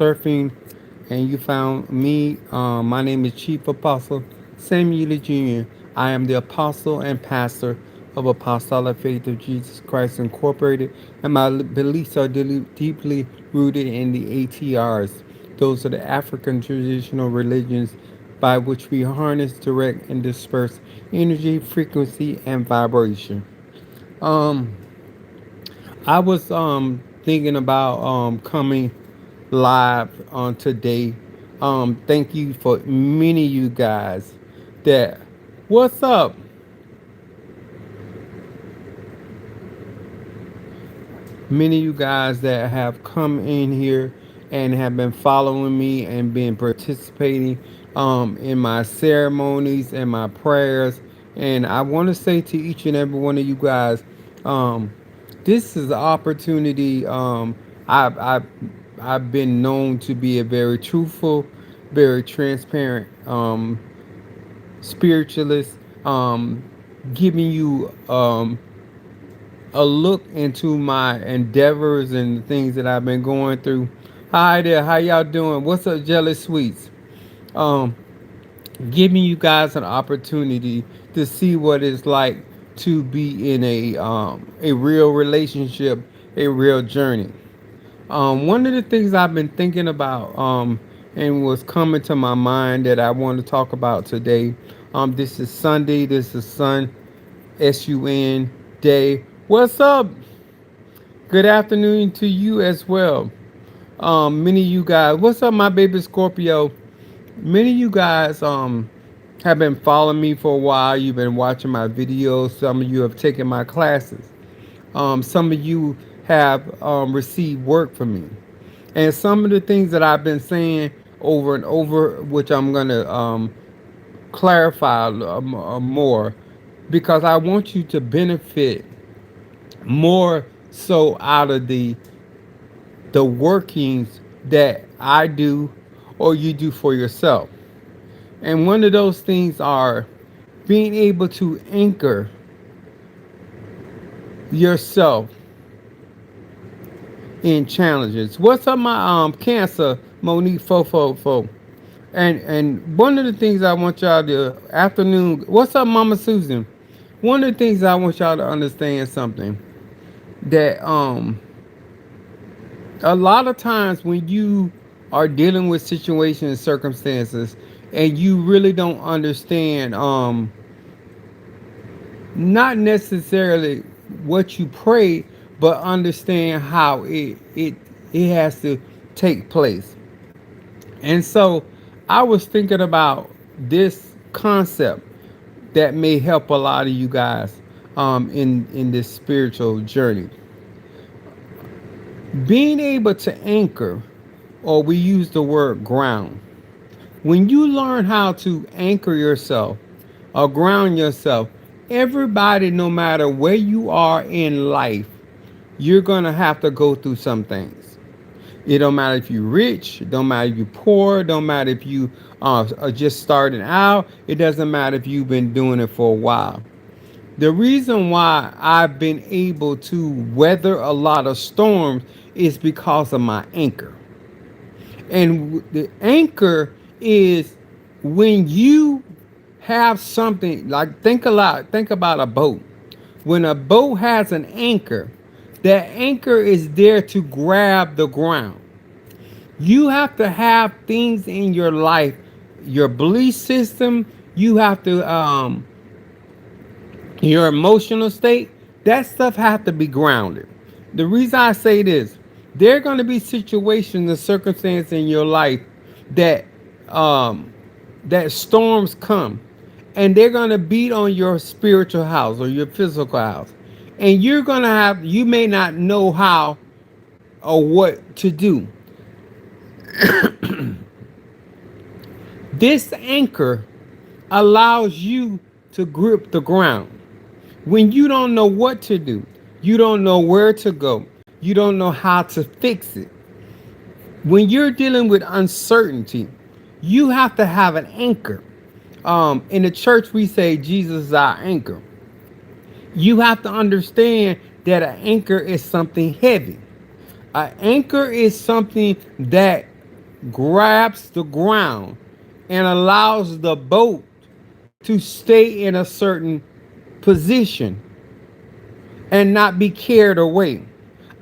Surfing, and you found me. My name is Chief Apostle Samuel Jr. I am the apostle and pastor of Apostolic Faith of Jesus Christ Incorporated, and my beliefs are deeply rooted in the ATRs. Those are the African traditional religions by which we harness, direct, and disperse energy, frequency, and vibration. Um, I was thinking about coming live on today. Thank you for many of you guys that what's up? Many of you guys that have come in here and have been following me and been participating in my ceremonies and my prayers. And I want to say to each and every one of you guys, um, this is an opportunity. I've been known to be a very truthful, very transparent spiritualist, giving you a look into my endeavors and the things that I've been going through. Hi there, how y'all doing? What's up, Jelly Sweets? Um, Giving you guys an opportunity to see what it's like to be in a real relationship, a real journey. One of the things I've been thinking about and was coming to my mind that I want to talk about today. This is Sunday. This is Sun Day. What's up? Good afternoon to you as well. Many of you guys, what's up, my baby Scorpio? Many of you guys have been following me for a while. You've been watching my videos. Some of you have taken my classes. Some of you have received work from me. And some of the things that I've been saying over and over, which I'm going to clarify more, because I want you to benefit more so out of the workings that I do or you do for yourself. And one of those things are being able to anchor yourself in challenges. What's up, my Cancer, Monique Fofo? And one of the things I want y'all to afternoon. What's up, Mama Susan? One of the things I want y'all to understand something that a lot of times when you are dealing with situations and circumstances and you really don't understand not necessarily what you pray, but understand how it has to take place. And so I was thinking about this concept that may help a lot of you guys in this spiritual journey. Being able to anchor, or we use the word ground. When you learn how to anchor yourself or ground yourself, everybody, no matter where you are in life, you're going to have to go through some things. It don't matter if you're rich, it don't matter if you're poor, it don't matter if you are just starting out, it doesn't matter if you've been doing it for a while. The reason why I've been able to weather a lot of storms is because of my anchor. And the anchor is when you have something like think about a boat. When a boat has an anchor, that anchor is there to grab the ground. You have to have things in your life, your belief system, you have to your emotional state, that stuff has to be grounded. The reason I say this, there are going to be situations and circumstances in your life that um, that storms come, and they're going to beat on your spiritual house or your physical house, and you may not know how or what to do. This anchor allows you to grip the ground. When you don't know what to do, you don't know where to go, you don't know how to fix it. When you're dealing with uncertainty, you have to have an anchor. In the church, we say Jesus is our anchor. You have to understand that an anchor is something heavy. An anchor is something that grabs the ground and allows the boat to stay in a certain position and not be carried away.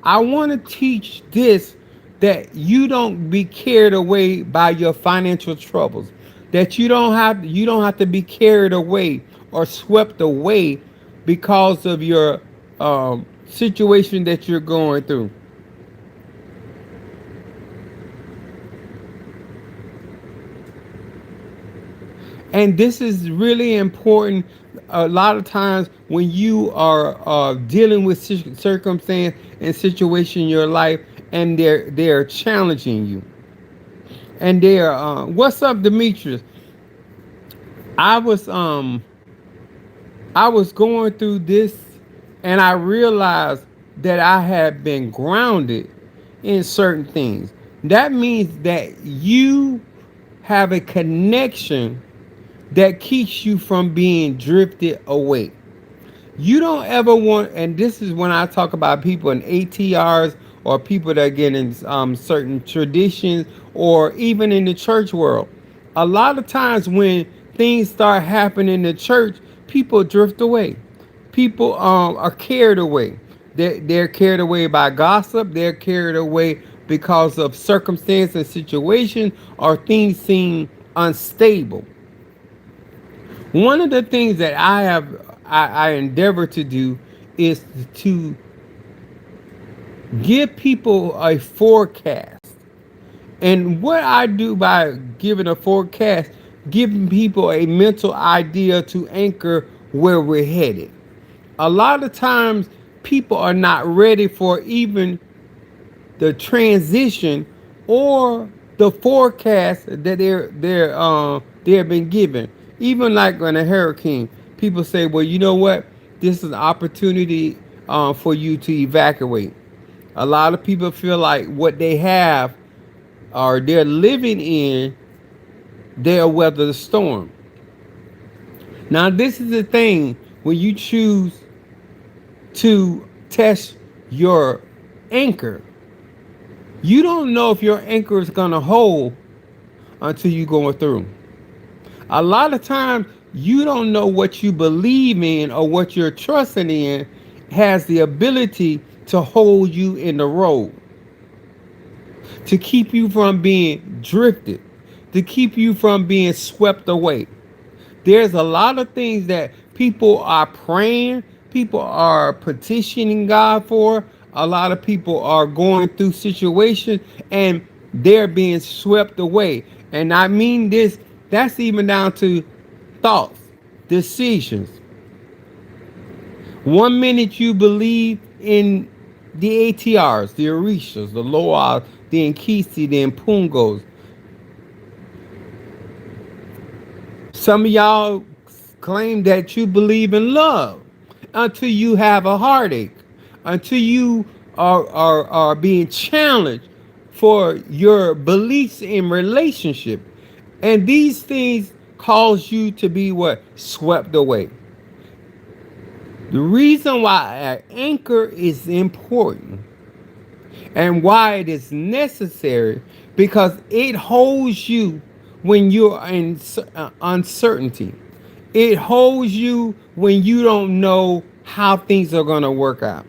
I want to teach this, that you don't be carried away by your financial troubles. That you don't have to be carried away or swept away because of your situation that you're going through. And this is really important. A lot of times when you are dealing with circumstance and situation in your life, and they're challenging you, and they're what's up, Demetrius? I was um I was going through this, and I realized that I had been grounded in certain things. That means that you have a connection that keeps you from being drifted away. You don't ever want, and this is when I talk about people in ATRs or people that get in certain traditions or even in the church world. A lot of times when things start happening in the church, people drift away. People are carried away. They're carried away by gossip. They're carried away because of circumstance and situation, or things seem unstable. One of the things that I endeavor to do is to give people a forecast. And what I do by giving a forecast, giving people a mental idea to anchor where we're headed. A lot of times people are not ready for even the transition or the forecast that they have been given. Even like on a hurricane, people say, "Well, you know what? This is an opportunity for you to evacuate." A lot of people feel like what they have or they're living in, they'll weather the storm. Now, this is the thing: when you choose to test your anchor, you don't know if your anchor is gonna hold until you going through. A lot of times you don't know what you believe in or what you're trusting in has the ability to hold you in the road, to keep you from being drifted, to keep you from being swept away. There's a lot of things that people are praying, people are petitioning God for. A lot of people are going through situations and they're being swept away. And I mean this, that's even down to thoughts, decisions. One minute you believe in the ATRs, the Orishas, the Loas, the Nkisi, the Mpungos. Some of y'all claim that you believe in love until you have a heartache, until you are being challenged for your beliefs in relationship. And these things cause you to be what? Swept away. The reason why an anchor is important and why it is necessary, because it holds you when you're in uncertainty. It holds you when you don't know how things are going to work out.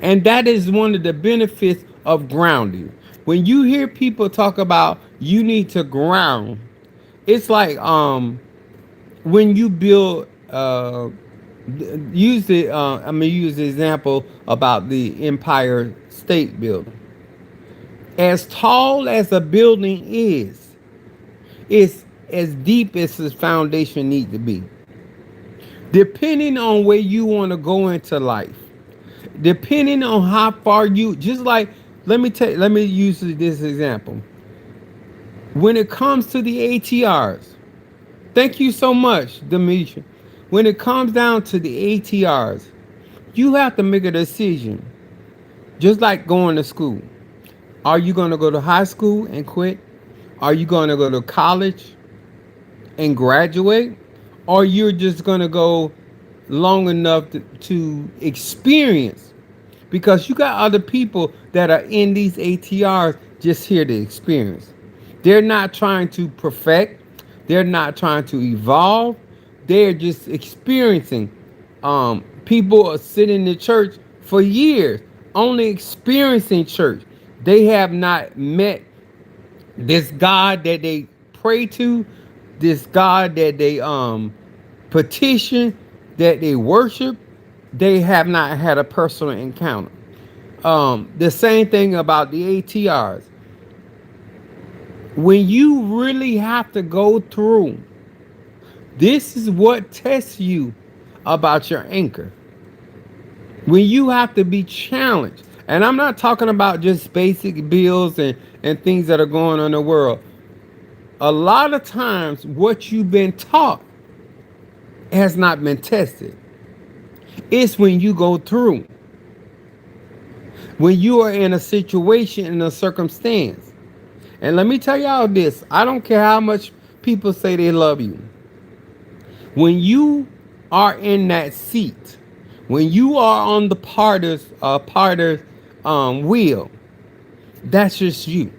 And that is one of the benefits of grounding. When you hear people talk about you need to ground, it's like when you build use the I'm gonna use the example about the Empire State Building. As tall as a building is, it's as deep as its foundation needs to be. Depending on where you want to go into life, depending on how far you, just like, let me use this example. When it comes to the ATRs, thank you so much, Demetri. When it comes down to the ATRs, you have to make a decision. Just like going to school. Are you going to go to high school and quit? Are you going to go to college and graduate? Or you're just going to go long enough to experience? Because you got other people that are in these ATRs just here to experience. They're not trying to perfect. They're not trying to evolve. They're just experiencing. People are sitting in church for years, only experiencing church. They have not met this God that they pray to, this God that they petition, that they worship. They have not had a personal encounter. The same thing about the ATRs. When you really have to go through, this is what tests you about your anchor. When you have to be challenged, and I'm not talking about just basic bills and things that are going on in the world. A lot of times, what you've been taught has not been tested. It's when you go through, when you are in a situation, in a circumstance. And let me tell y'all this, I don't care how much people say they love you. When you are in that seat, when you are on the partner's wheel, that's just you.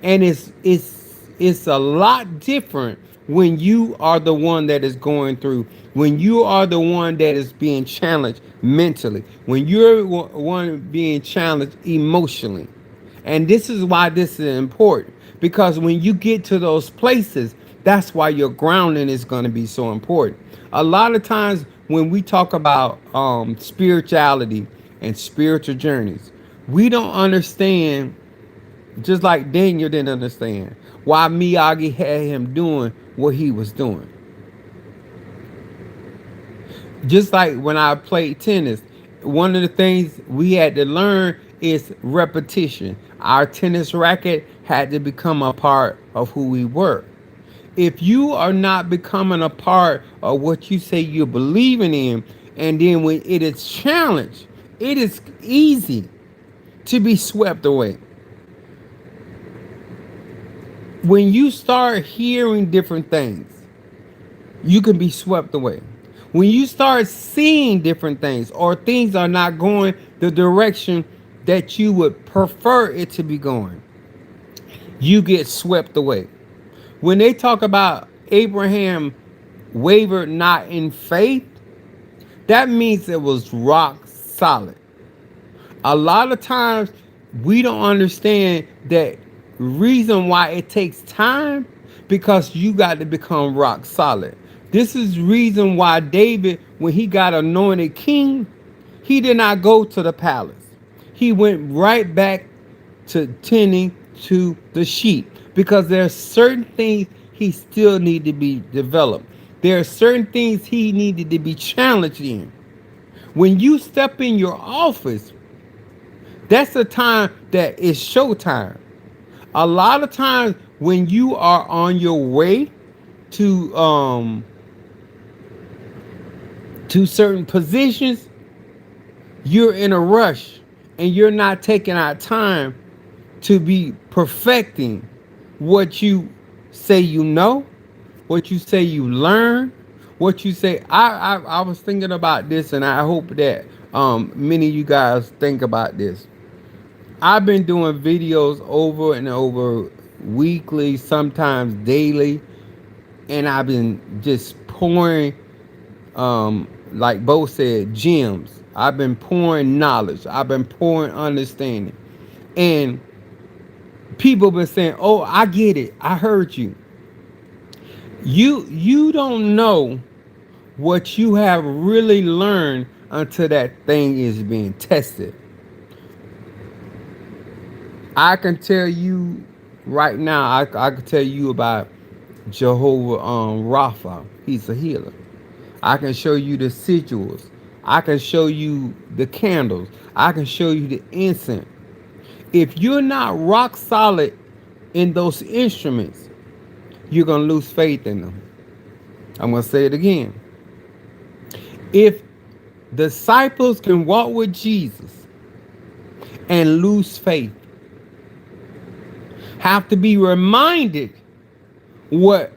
And it's a lot different when you are the one that is going through, when you are the one that is being challenged mentally, when you're one being challenged emotionally. And this is why this is important, because when you get to those places, that's why your grounding is going to be so important. A lot of times when we talk about spirituality and spiritual journeys, we don't understand, just like Daniel didn't understand why Miyagi had him doing what he was doing. Just like when I played tennis, one of the things we had to learn is repetition. Our tennis racket had to become a part of who we were. If you are not becoming a part of what you say you're believing in, and then when it is challenged, it is easy to be swept away. When you start hearing different things, you can be swept away. When you start seeing different things, or things are not going the direction that you would prefer it to be going, you get swept away. When they talk about Abraham wavered not in faith, that means it was rock solid. A lot of times we don't understand that reason why it takes time, because you got to become rock solid. This is reason why David, when he got anointed king, he did not go to the palace. He went right back to tending to the sheep, because there are certain things he still need to be developed. There are certain things he needed to be challenged in. When you step in your office, that's the time that is showtime. A lot of times when you are on your way to certain positions, you're in a rush and you're not taking out time to be perfecting what you say you know, what you say you learn, what you say. I was thinking about this, and I hope that many of you guys think about this. I've been doing videos over and over, weekly, sometimes daily, and I've been just pouring, like Bo said, gems. I've been pouring knowledge. I've been pouring understanding. And people been saying, "Oh, I get it. I heard you." You don't know what you have really learned until that thing is being tested. I can tell you right now, I can tell you about Jehovah Rapha. He's a healer. I can show you the sigils. I can show you the candles. I can show you the incense. If you're not rock solid in those instruments, you're going to lose faith in them. I'm going to say it again. If disciples can walk with Jesus and lose faith, have to be reminded what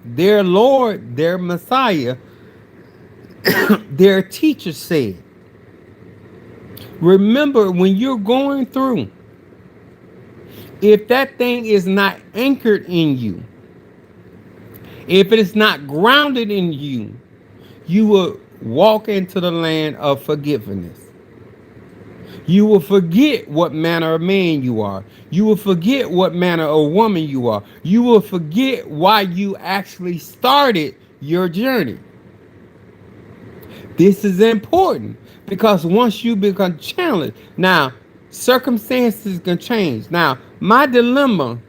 their Lord, their Messiah, their teacher said. Remember, when you're going through, If that thing is not anchored in you, if it is not grounded in you, you will walk into the land of forgiveness. You will forget what manner of man you are. You will forget what manner of woman you are. You will forget why you actually started your journey. This is important because once you become challenged, now circumstances can change. Now, my dilemma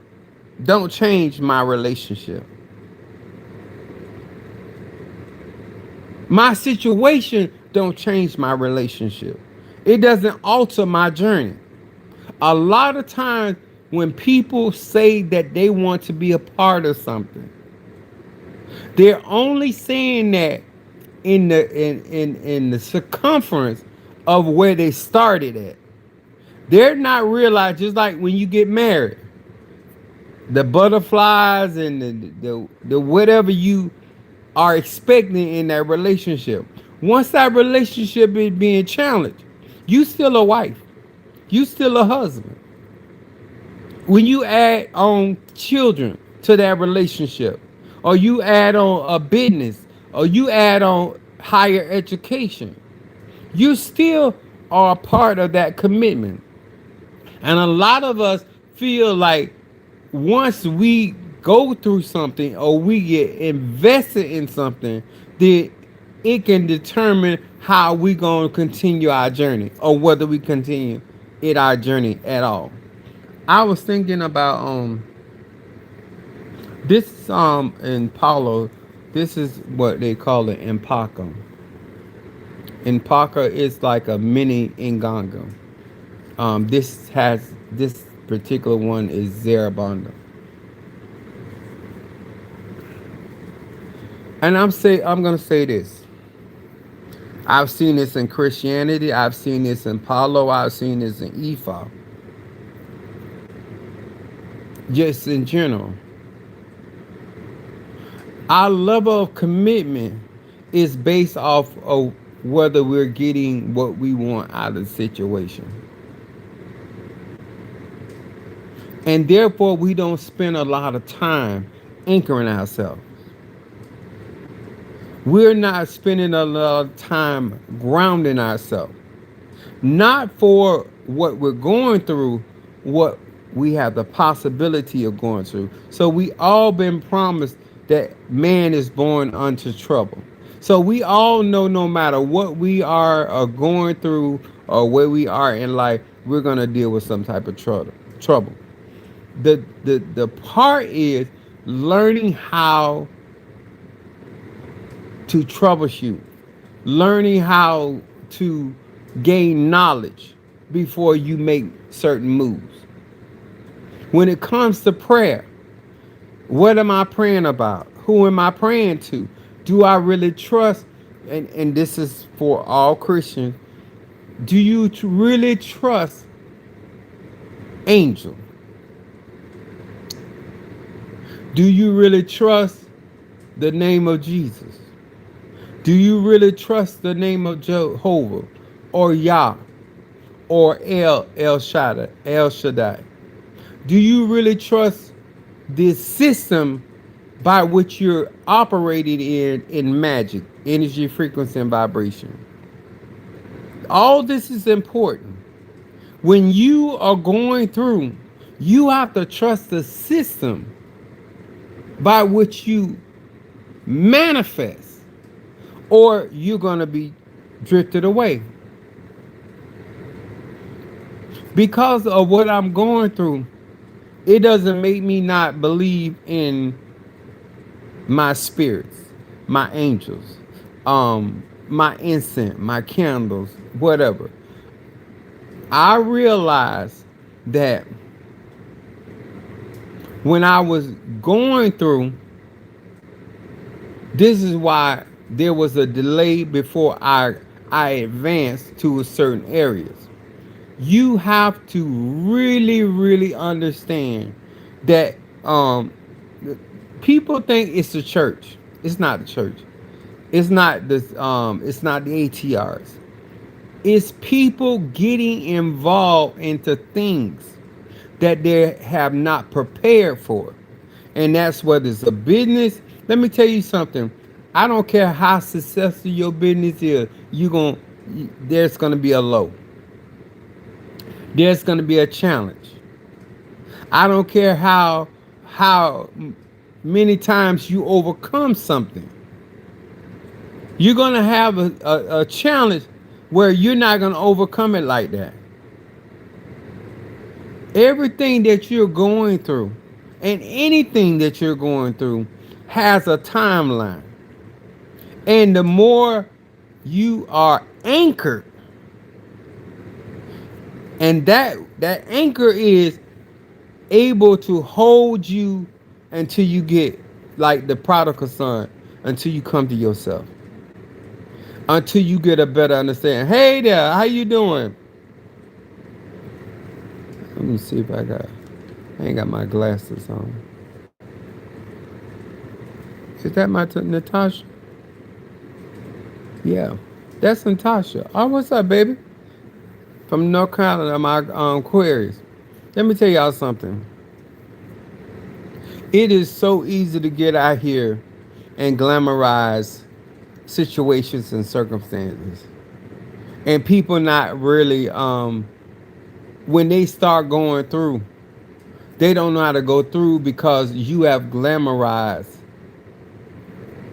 don't change my relationship. My situation don't change my relationship. It doesn't alter my journey. A lot of times when people say that they want to be a part of something, they're only saying that in the circumference of where they started at. They're not realized, just like when you get married, the butterflies and the whatever you are expecting in that relationship. Once that relationship is being challenged, you still a wife. You still a husband. When you add on children to that relationship, or you add on a business, or you add on higher education, you still are a part of that commitment. And a lot of us feel like once we go through something or we get invested in something, that it can determine how we going to continue our journey or whether we continue in our journey at all. I was thinking about this in Paulo. This is what they call it in Paca. In Paca, it's like a mini Nganga. This particular one is Zarabanda. And I'm gonna say this. I've seen this in Christianity. I've seen this in Paulo. I've seen this in Ifa. Just in general, our level of commitment is based off of whether we're getting what we want out of the situation, and therefore we don't spend a lot of time anchoring ourselves. We're not spending a lot of time grounding ourselves, not for what we're going through, what we have the possibility of going through. So we all been promised that man is born unto trouble. So we all know no matter what we are going through or where we are in life, we're gonna deal with some type of trouble. The part is learning how to troubleshoot, learning how to gain knowledge before you make certain moves. When it comes to prayer, what am I praying about? Who am I praying to? Do I really trust? And this is for all Christians. Do you really trust angel? Do you really trust the name of Jesus? Do you really trust the name of Jehovah or Yah or El Shaddai? Do you really trust this system by which you're operating in magic, energy, frequency, and vibration? All this is important. When you are going through, you have to trust the system by which you manifest, or you're going to be drifted away. Because of what I'm going through, it doesn't make me not believe in my spirits, my angels, my incense, my candles, whatever. I realized that when I was going through, this is why there was a delay before I advanced to certain areas. You have to really, really understand that people think it's the church. It's not the church. It's not this. It's not the ATRs. It's people getting involved into things that they have not prepared for. And that's whether it's a business. Let me tell you something. I don't care how successful your business is, there's gonna be a low. There's gonna be a challenge. I don't care how many times you overcome something. You're gonna have a challenge where you're not gonna overcome it like that. Everything that you're going through and anything that you're going through has a timeline. And the more you are anchored, and that anchor is able to hold you until you get like the prodigal son, until you come to yourself, until you get a better understanding. Hey there, how you doing? Let me see if I ain't got my glasses on. Is that my Natasha? Yeah, that's Natasha. Oh, what's up, baby? From North Carolina, my queries. Let me tell y'all something. It is so easy to get out here and glamorize situations and circumstances, and people not really when they start going through, they don't know how to go through because you have glamorized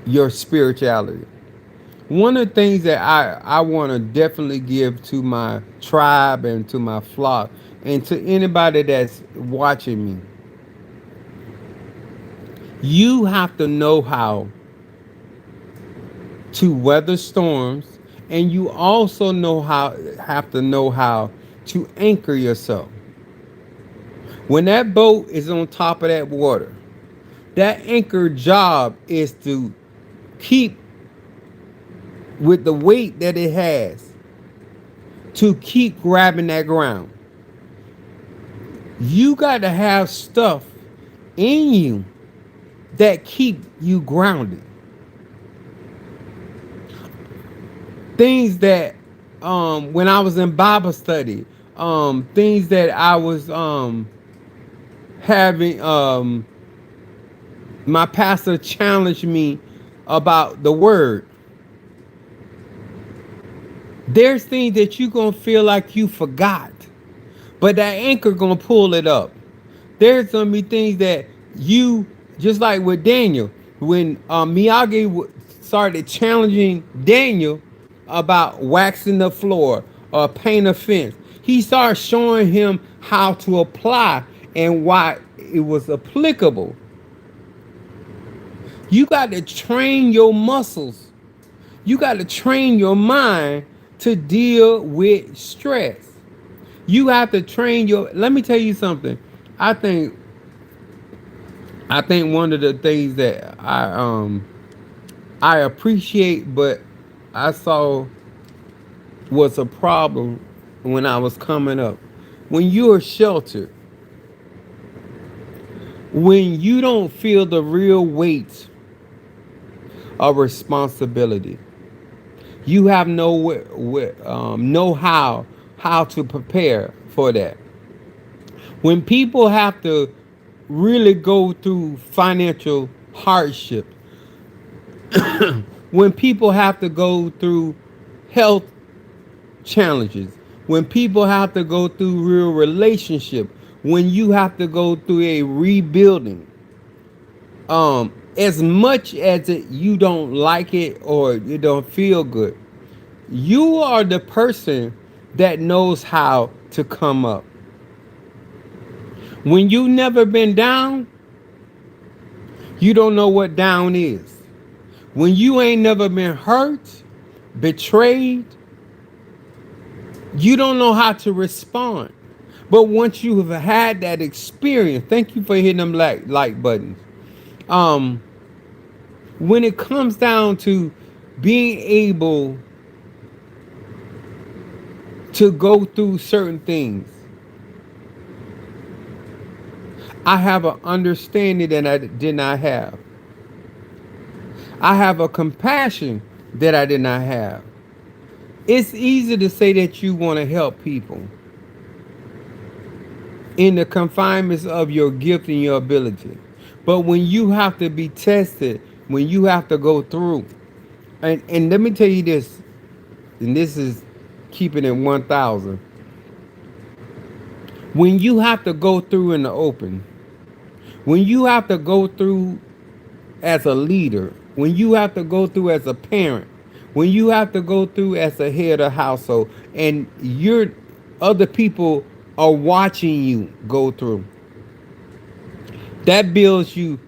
your spirituality. One of the things that I want to definitely give to my tribe and to my flock and to anybody that's watching me, you have to know how to weather storms, and you also have to know how to anchor yourself. When that boat is on top of that water, that anchor job is to keep with the weight that it has, to keep grabbing that ground. You got to have stuff in you that keep you grounded. Things that when I was in Bible study, things that I was having my pastor challenged me about the word. There's things that you gonna feel like you forgot, but that anchor gonna pull it up. There's gonna be things that you, just like with Daniel, when Miyagi started challenging Daniel about waxing the floor or paint a fence, he started showing him how to apply and why it was applicable. You got to train your muscles. You got to train your mind to deal with stress. You have to train your. Let me tell you something. I think one of the things that I appreciate, but I saw was a problem when I was coming up. When you're sheltered, when you don't feel the real weight of responsibility, you have know how to prepare for that. When people have to really go through financial hardship, when people have to go through health challenges, when people have to go through real relationship, when you have to go through a rebuilding, as much as you don't like it or you don't feel good, you are the person that knows how to come up. When you never been down, you don't know what down is. When you ain't never been hurt, betrayed, you don't know how to respond. But once you have had that experience, thank you for hitting them like buttons. When it comes down to being able to go through certain things, I have an understanding that I did not have. I have a compassion that I did not have. It's easy to say that you want to help people. in the confinements of your gift and your ability. But when you have to be tested, when you have to go through, and let me tell you this, and this is keeping it 1,000. When you have to go through in the open, when you have to go through as a leader, when you have to go through as a parent, when you have to go through as a head of household, and you're other people are watching you go through, that builds you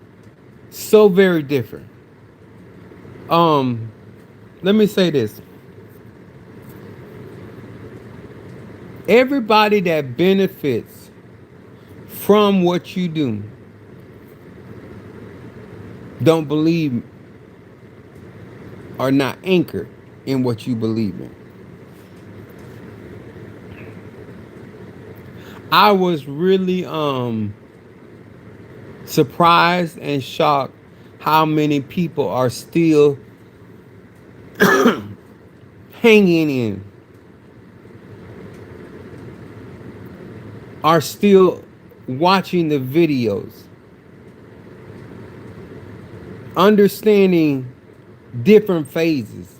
so very different. Um, Let me say this: everybody that benefits from what you do don't believe are not anchored in what you believe in. I was really surprised and shocked how many people are still hanging in, are still watching the videos, understanding different phases.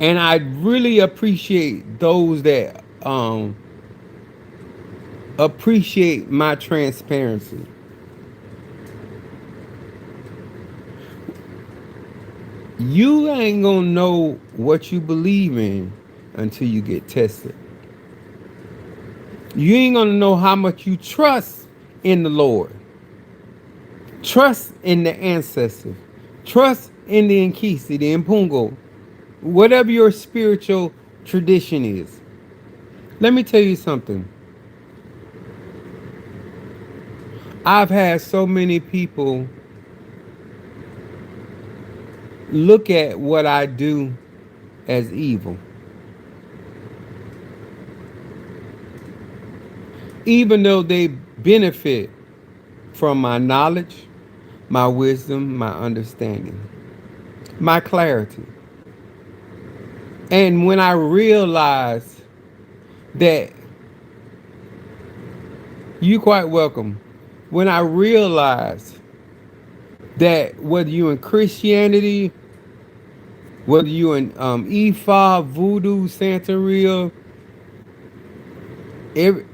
And I really appreciate those that appreciate my transparency. You ain't gonna know what you believe in until you get tested. You ain't gonna know how much you trust in the Lord, trust in the ancestors, trust in the Nkisi, the Impungo, whatever your spiritual tradition is. Let me tell you something. I've had so many people look at what I do as evil, even though they benefit from my knowledge, my wisdom, my understanding, my clarity. And when I realized that, you quite welcome. When I realized that whether you're in Christianity, whether you're in Ifa, Voodoo, Santeria, every,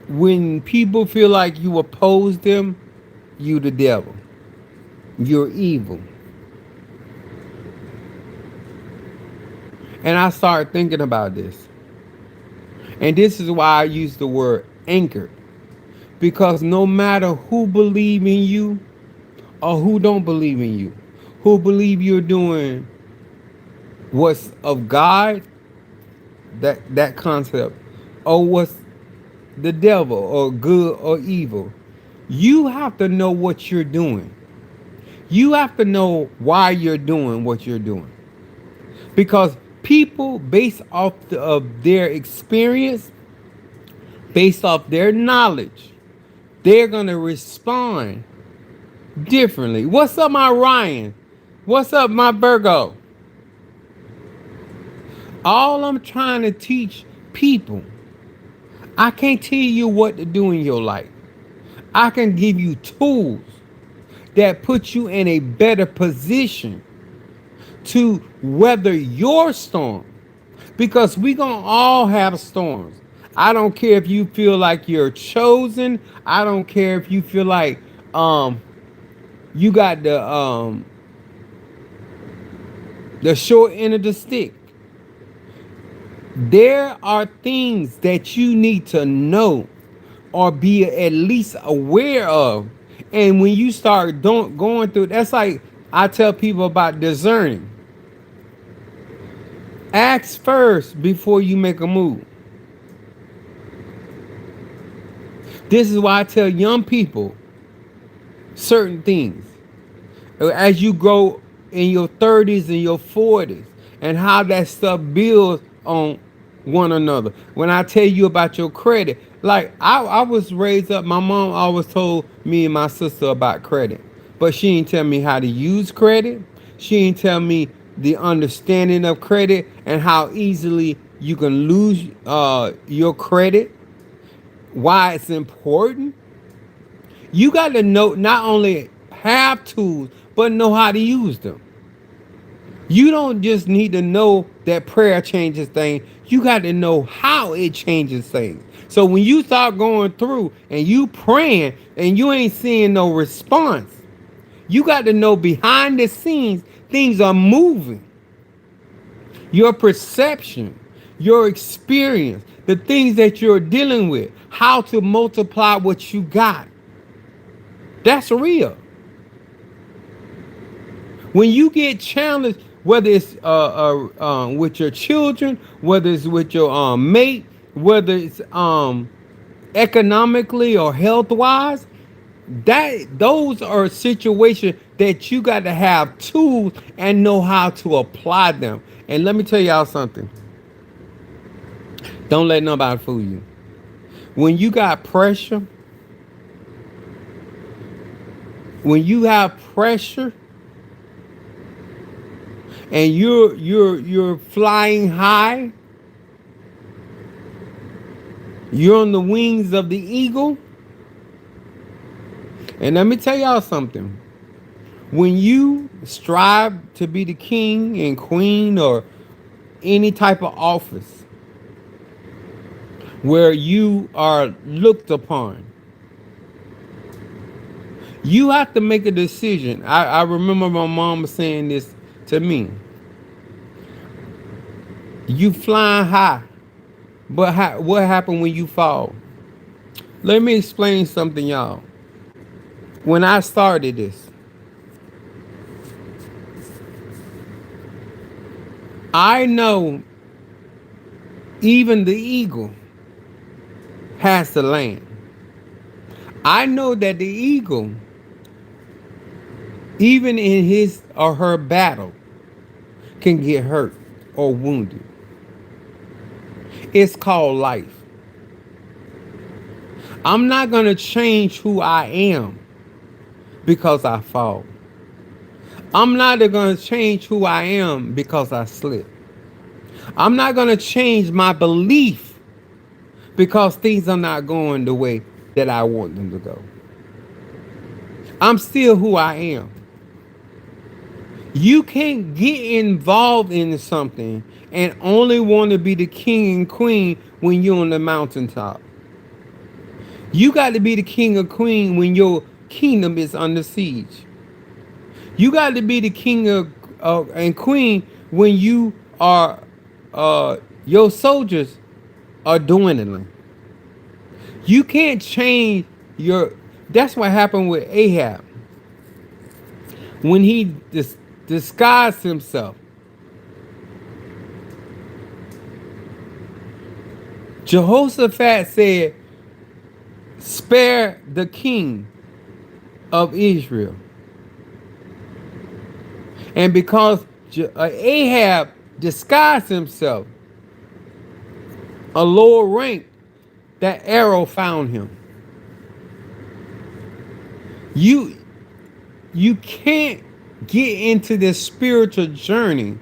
when people feel like you oppose them, you the devil. You're evil. And I started thinking about this. And this is why I use the word anchored. Because no matter who believe in you or who don't believe in you, who believe you're doing what's of God, that concept, or what's the devil, or good or evil, you have to know what you're doing. You have to know why you're doing what you're doing. Because people, based off of their experience, based off their knowledge, they're going to respond differently. What's up, my Ryan? What's up, my Virgo? All I'm trying to teach people, I can't tell you what to do in your life. I can give you tools that put you in a better position to weather your storm. Because we gonna all have storms. I don't care if you feel like you're chosen. I don't care if you feel like you got the short end of the stick. There are things that you need to know or be at least aware of. And when you start going through, that's like I tell people about discerning. Ask first before you make a move. This is why I tell young people certain things. As you grow in your 30s and your 40s, and how that stuff builds on one another. When I tell you about your credit, like I was raised up, my mom always told me and my sister about credit, but she didn't tell me how to use credit. She didn't tell me the understanding of credit and how easily you can lose your credit. why it's important, you got to know not only have tools, but know how to use them. You don't just need to know that prayer changes things. You got to know how it changes things. So when you start going through and you praying and you ain't seeing no response, you got to know behind the scenes things are moving. Your perception, your experience, the things that you're dealing with, how to multiply what you got. That's real. When you get challenged, whether it's with your children, whether it's with your mate, whether it's economically or health wise, that those are situations that you got to have tools and know how to apply them. And let me tell y'all something. Don't let nobody fool you. When you got pressure, when you have pressure and you're flying high, you're on the wings of the eagle. And let me tell y'all something. When you strive to be the king and queen or any type of office where you are looked upon, you have to make a decision. I remember my mom saying this to me. You flying high, but what happened when you fall? Let me explain something, y'all. When I started this, I know even the eagle has to land. I know that the eagle, even in his or her battle, can get hurt or wounded. It's called life. I'm not going to change who I am because I fall. I'm not going to change who I am because I slip. I'm not going to change my belief because things are not going the way that I want them to go. I'm still who I am. You can't get involved in something and only want to be the king and queen when you're on the mountaintop. You got to be the king or queen when your kingdom is under siege. You got to be the king and queen when you are your soldiers are dwindling. You can't change your. That's what happened with Ahab when he disguised himself. Jehoshaphat said, "Spare the king of Israel." And because Ahab disguised himself, a lower rank, that arrow found him. You you can't get into this spiritual journey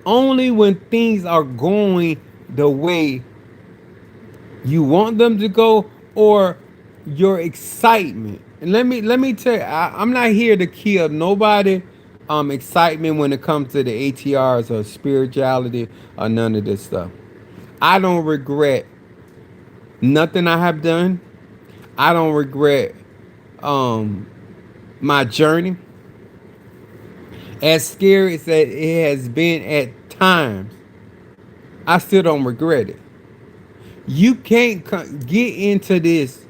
only when things are going the way you want them to go or your excitement. And let me tell you, I'm not here to kill nobody excitement when it comes to the ATRs or spirituality or none of this stuff. I don't regret nothing I have done. I don't regret um my journey. As scary as that it has been at times, I still don't regret it. You can't get into this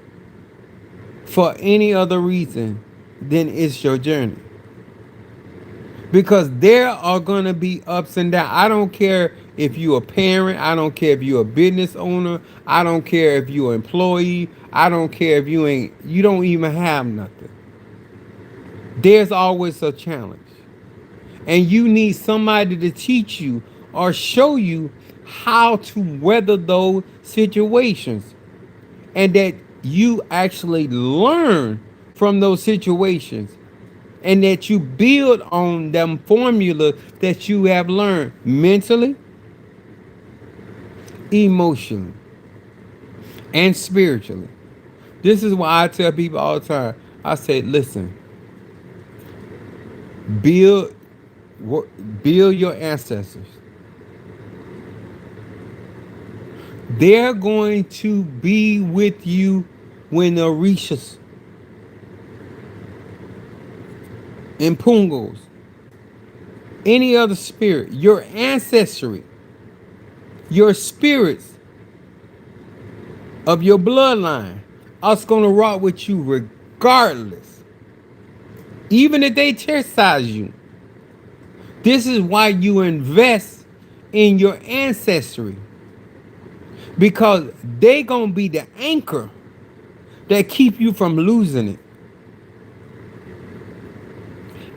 for any other reason than it's your journey. Because there are going to be ups and downs. I don't care if you're a parent. I don't care if you're a business owner. I don't care if you're an employee. I don't care if you don't even have nothing. There's always a challenge. And you need somebody to teach you or show you how to weather those situations. And that you actually learn from those situations. And that you build on them formula that you have learned mentally, emotionally, and spiritually. This is why I tell people all the time. I say, listen, build build your ancestors. They're going to be with you when the Orishas and Pungos, any other spirit, your ancestry, your spirits of your bloodline, are going to rock with you regardless. Even if they chastise you. This is why you invest in your ancestry. Because they going to be the anchor that keep you from losing it.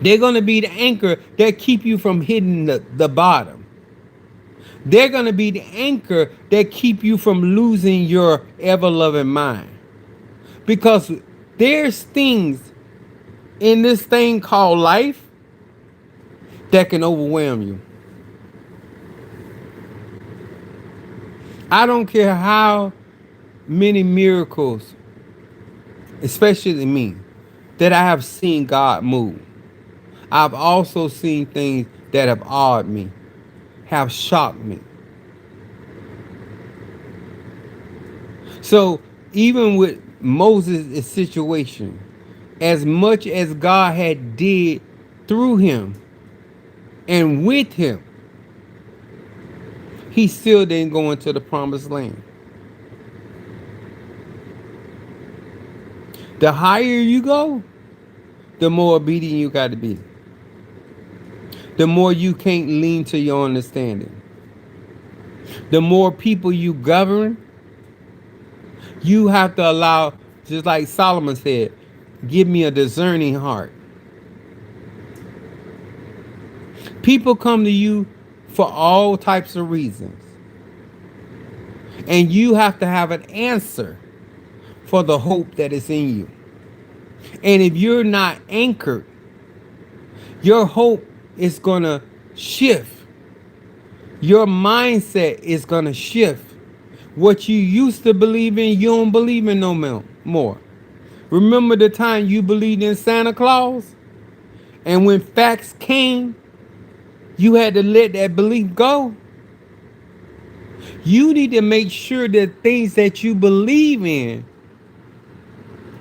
They're going to be the anchor that keep you from hitting the bottom. They're going to be the anchor that keep you from losing your ever-loving mind. Because there's things in this thing called life that can overwhelm you. I don't care how many miracles, especially me, that I have seen God move. I've also seen things that have awed me, have shocked me. So even with Moses' situation, as much as God had did through him and with him, he still didn't go into the promised land. The higher you go, the more obedient you got to be. The more you can't lean to your understanding. The more people you govern, you have to allow, just like Solomon said, give me a discerning heart. People come to you for all types of reasons. And you have to have an answer for the hope that is in you. And if you're not anchored, your hope is going to shift. Your mindset is going to shift. What you used to believe in, you don't believe in no more. Remember the time you believed in Santa Claus? And when facts came, you had to let that belief go. You need to make sure that things that you believe in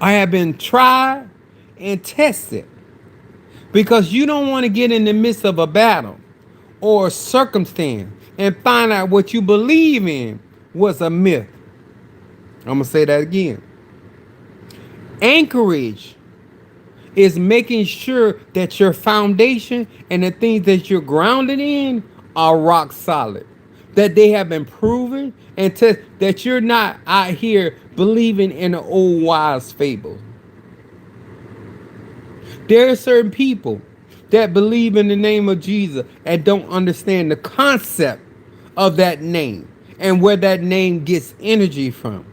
have been tried and tested. Because you don't want to get in the midst of a battle or a circumstance and find out what you believe in was a myth. I'm going to say that again. Anchorage is making sure that your foundation and the things that you're grounded in are rock solid. That they have been proven and that you're not out here believing in an old wise fable. There are certain people that believe in the name of Jesus and don't understand the concept of that name and where that name gets energy from,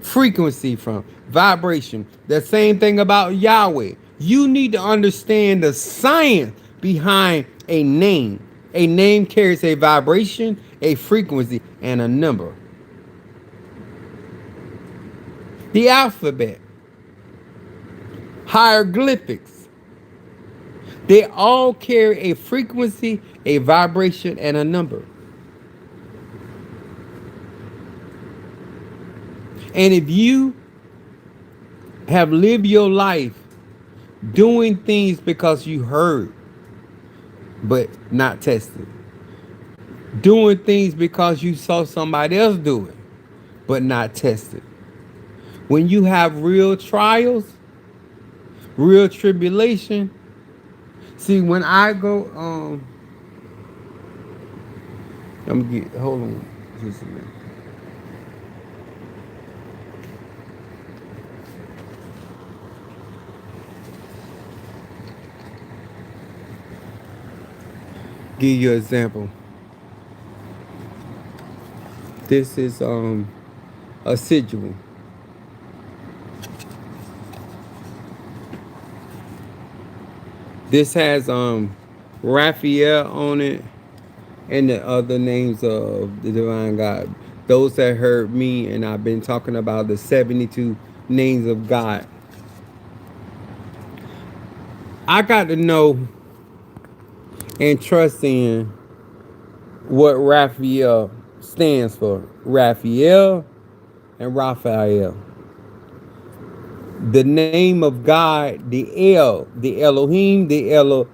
frequency from, vibration. The same thing about Yahweh. You need to understand the science behind a name. A name carries a vibration, a frequency, and a number. The alphabet, hieroglyphics, they all carry a frequency, a vibration, and a number. And if you have lived your life doing things because you heard, but not tested, doing things because you saw somebody else do it, but not tested, when you have real trials, real tribulation, see, when I go, I'm gonna get, hold on just a minute. Give you an example. This is a sigil. This has Raphael on it and the other names of the divine God. those that heard me and I've been talking about the 72 names of God, I got to know and trust in what Raphael stands for. Raphael and Raphael. The name of God, the El, the Elohim, the El,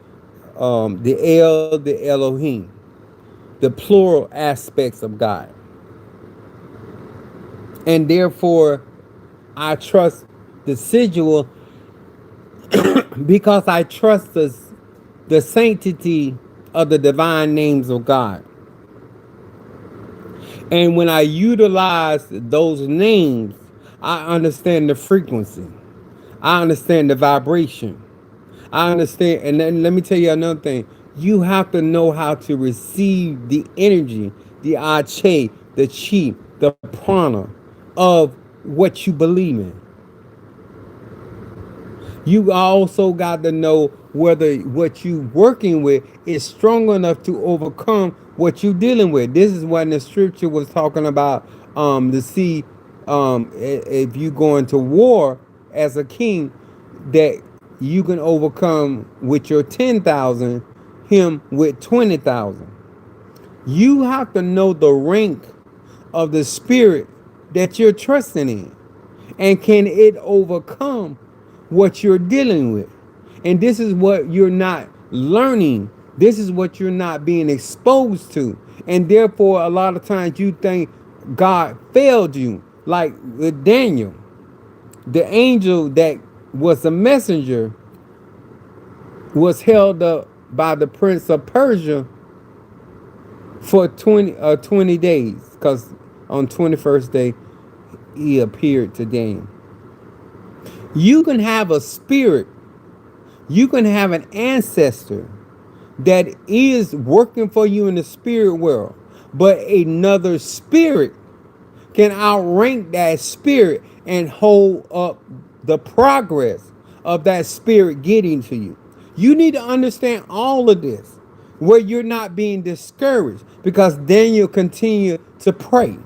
the Elohim, the plural aspects of God. And therefore, I trust the sigil because I trust the sanctity of the divine names of God. And when I utilize those names, I understand the frequency. I understand the vibration. I understand. And then let me tell you another thing. You have to know how to receive the energy, the ache, the chi, the prana of what you believe in. You also got to know whether what you working with is strong enough to overcome what you dealing with. This is what the scripture was talking about. To see if you go into war as a king, that you can overcome with your 10,000, him with 20,000. You have to know the rank of the spirit that you're trusting in. And can it overcome what you're dealing with? And this is what you're not learning. This is what you're not being exposed to. And therefore, a lot of times you think God failed you. Like with Daniel, the angel that was a messenger was held up by the prince of Persia for 20 days, because on 21st day he appeared to Daniel. You can have a spirit, you can have an ancestor that is working for you in the spirit world, but another spirit can outrank that spirit and hold up the progress of that spirit getting to you. You need to understand all of this where you're not being discouraged, because Daniel continued to pray.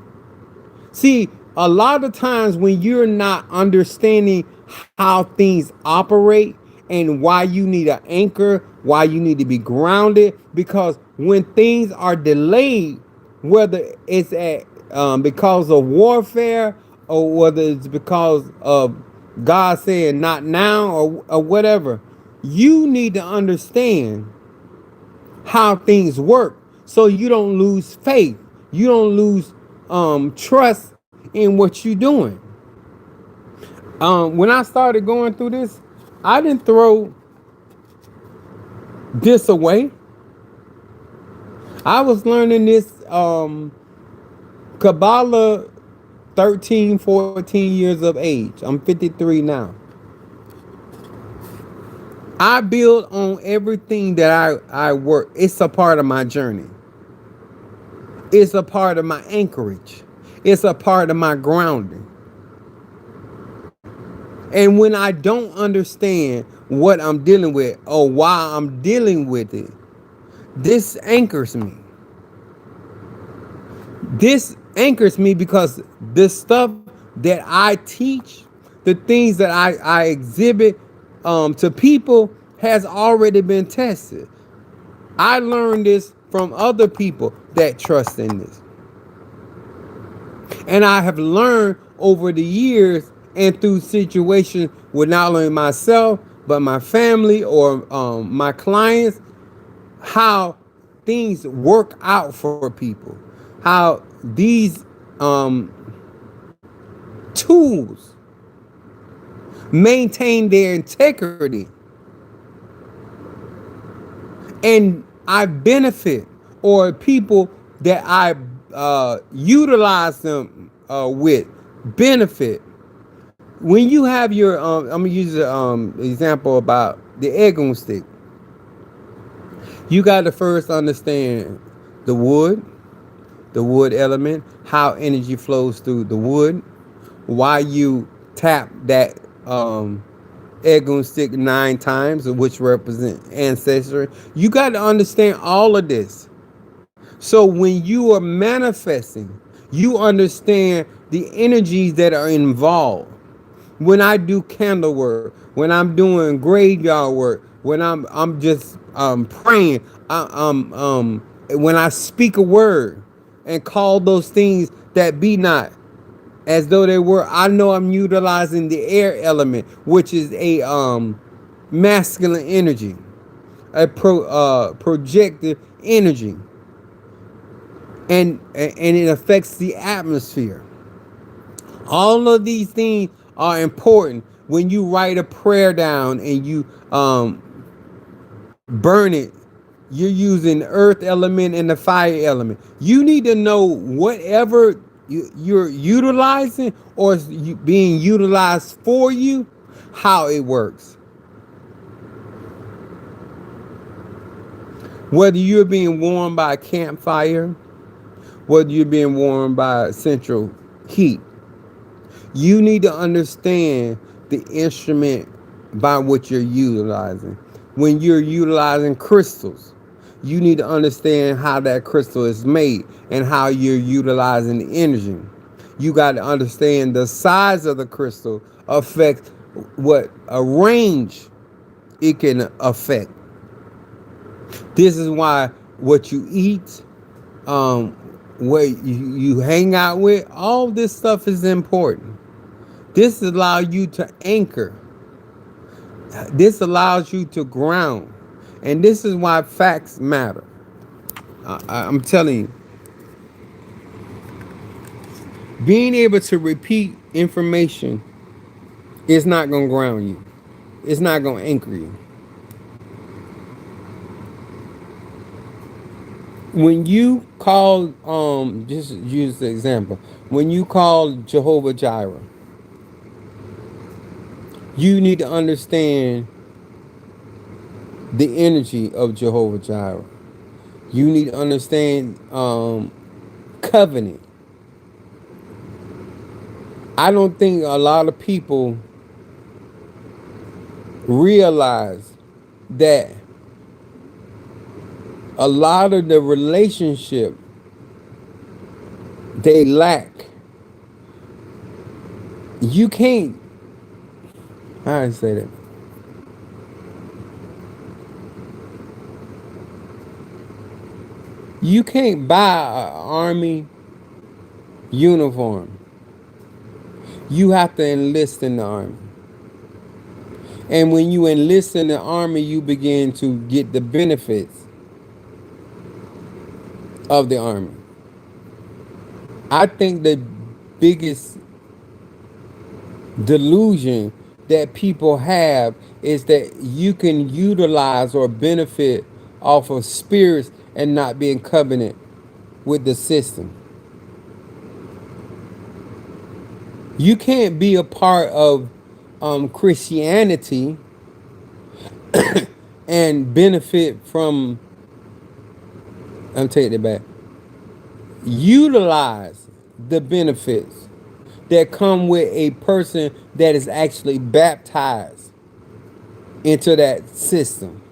See, a lot of times when you're not understanding how things operate and why you need an anchor, why you need to be grounded, because when things are delayed, whether it's because of warfare or whether it's because of God saying not now or whatever, you need to understand how things work so you don't lose faith. You don't lose trust in what you're doing. When I started going through this, I didn't throw this away. I was learning this Kabbalah 13, 14 years of age. I'm 53 now. I build on everything that I work. It's a part of my journey. It's a part of my anchorage. It's a part of my grounding. And when I don't understand what I'm dealing with or why I'm dealing with it, this anchors me. This anchors me because this stuff that I teach, the things that I exhibit to people has already been tested. I learned this from other people that trust in this. And I have learned over the years and through situations with not only myself, but my family or my clients, how things work out for people. How these tools maintain their integrity. And I benefit, or people that I utilize them with benefit. When you have your, I'm gonna use an example about the Egun stick. You got to first understand the wood element, how energy flows through the wood, why you tap that Egun stick 9 times, which represent ancestry. You got to understand all of this. So when you are manifesting, You understand the energies that are involved. When I do candle work, when I'm doing graveyard work, when I'm just praying, when I speak a word and call those things that be not as though they were, I know I'm utilizing the air element, which is a masculine energy, a projective energy, and it affects the atmosphere. All of these things are important. When you write a prayer down and you burn it, you're using the earth element and the fire element. You need to know whatever you're utilizing or is being utilized for you, how it works. Whether you're being warmed by a campfire, whether you're being warmed by central heat, you need to understand the instrument by which you're utilizing. When you're utilizing crystals, you need to understand how that crystal is made and how you're utilizing the energy. You got to understand the size of the crystal affects what a range it can affect. This is why what you eat, what you hang out with, all this stuff is important. This allows you to anchor. This allows you to ground. And this is why facts matter. I'm telling you, being able to repeat information is not going to ground you. It's not going to anchor you. When you call, just use the example, when you call Jehovah Jireh, you need to understand the energy of Jehovah Jireh. You need to understand covenant. I don't think a lot of people realize that a lot of the relationship they lack. You can't, how do I say that? You can't buy an army uniform. You have to enlist in the army. And when you enlist in the army, you begin to get the benefits of the army. I think the biggest delusion that people have is that you can utilize or benefit off of spirits and not be in covenant with the system. You can't be a part of Christianity and benefit from, I'm taking it back, utilize the benefits that come with a person that is actually baptized into that system.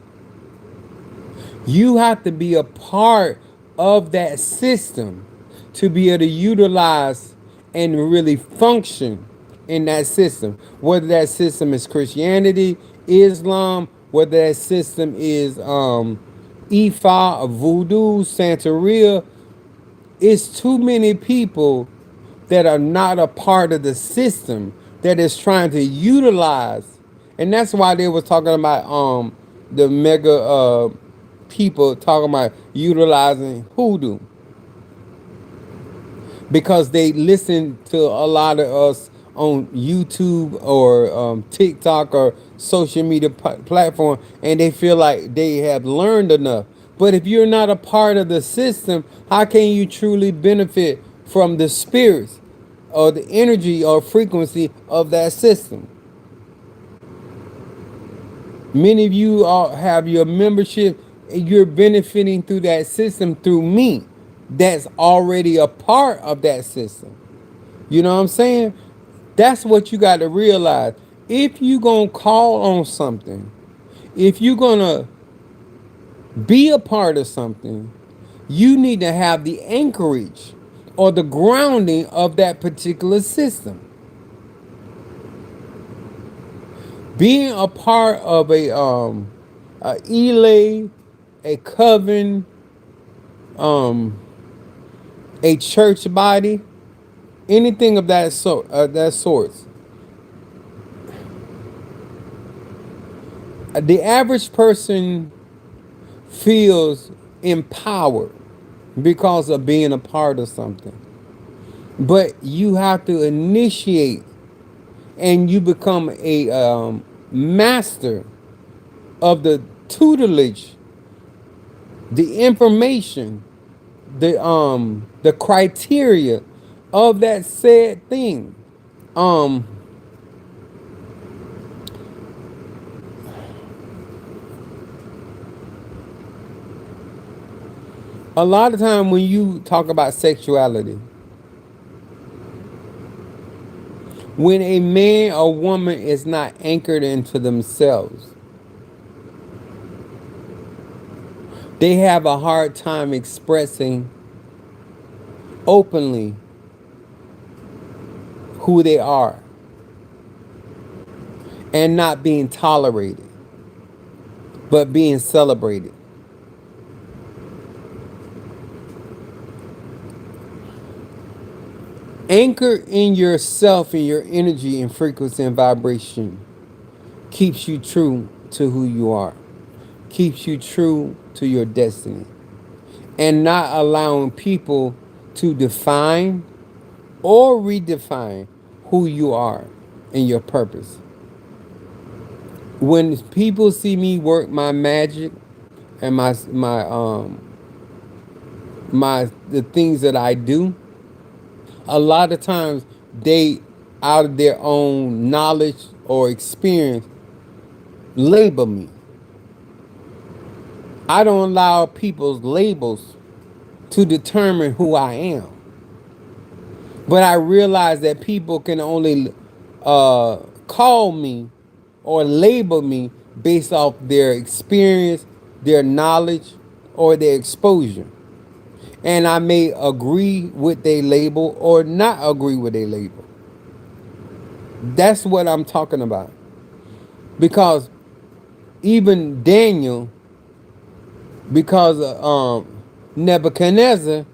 You have to be a part of that system to be able to utilize and really function in that system. Whether that system is Christianity, Islam, whether that system is Ifa, Voodoo, Santeria, it's too many people that are not a part of the system that is trying to utilize, and that's why they was talking about the mega people talking about utilizing hoodoo, because they listen to a lot of us on YouTube or TikTok or social media platform, and they feel like they have learned enough. But if you're not a part of the system, how can you truly benefit from the spirits or the energy or frequency of that system? Many of you all have your membership and you're benefiting through that system through me that's already a part of that system. You know what I'm saying? That's what you got to realize. If you going to call on something, if you're going to be a part of something, you need to have the anchorage or the grounding of that particular system. Being a part of a elay, a coven, um, a church body, anything of that sort. The average person feels empowered because of being a part of something. But you have to initiate and you become a master of the tutelage, the information, the criteria of that said thing. Um a lot of time when you talk about sexuality, when a man or woman is not anchored into themselves, they have a hard time expressing openly who they are and not being tolerated, but being celebrated. Anchor in yourself and your energy and frequency and vibration keeps you true to who you are, keeps you true to your destiny, and not allowing people to define or redefine who you are and your purpose. When people see me work my magic and my the things that I do, a lot of times they out of their own knowledge or experience label me. I don't allow people's labels to determine who I am. But I realize that people can only call me or label me based off their experience, their knowledge, or their exposure. And I may agree with their label or not agree with their label. That's what I'm talking about. Because even Daniel, because Nebuchadnezzar,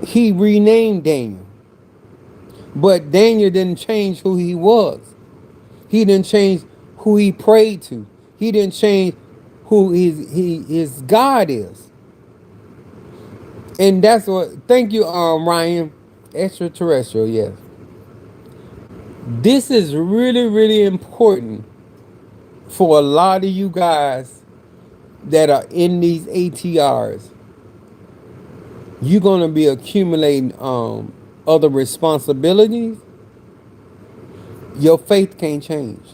he renamed Daniel. But Daniel didn't change who he was. He didn't change who he prayed to. He didn't change who his God is. And that's what, thank you, Ryan. Extraterrestrial, yes. This is really, really important for a lot of you guys that are in these ATRs. You're gonna be accumulating other responsibilities. Your faith can't change.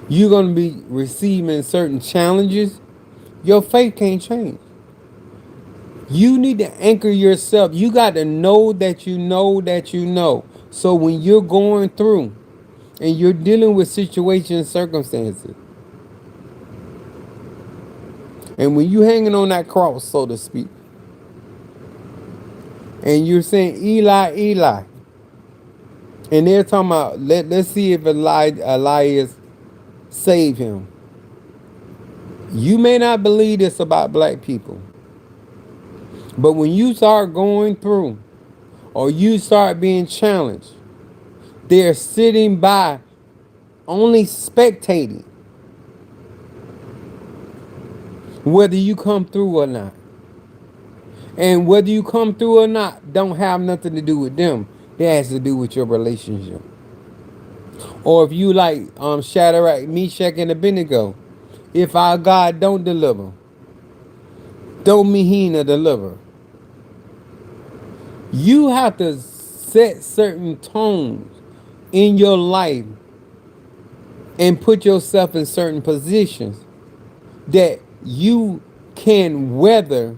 You're gonna be receiving certain challenges. Your faith can't change. You need to anchor yourself. You got to know that you know that you know. So when you're going through and you're dealing with situations, circumstances, and when you're hanging on that cross, so to speak, and you're saying, Eli, Eli, and they're talking about, let's see if Elias saved him. You may not believe this about black people, but when you start going through or you start being challenged, they're sitting by only spectating whether you come through or not. And whether you come through or not don't have nothing to do with them. It has to do with your relationship. Or if you like Shadrach, Meshach, and Abednego, if our God don't deliver, don't Mahina deliver. You have to set certain tones in your life and put yourself in certain positions that you can weather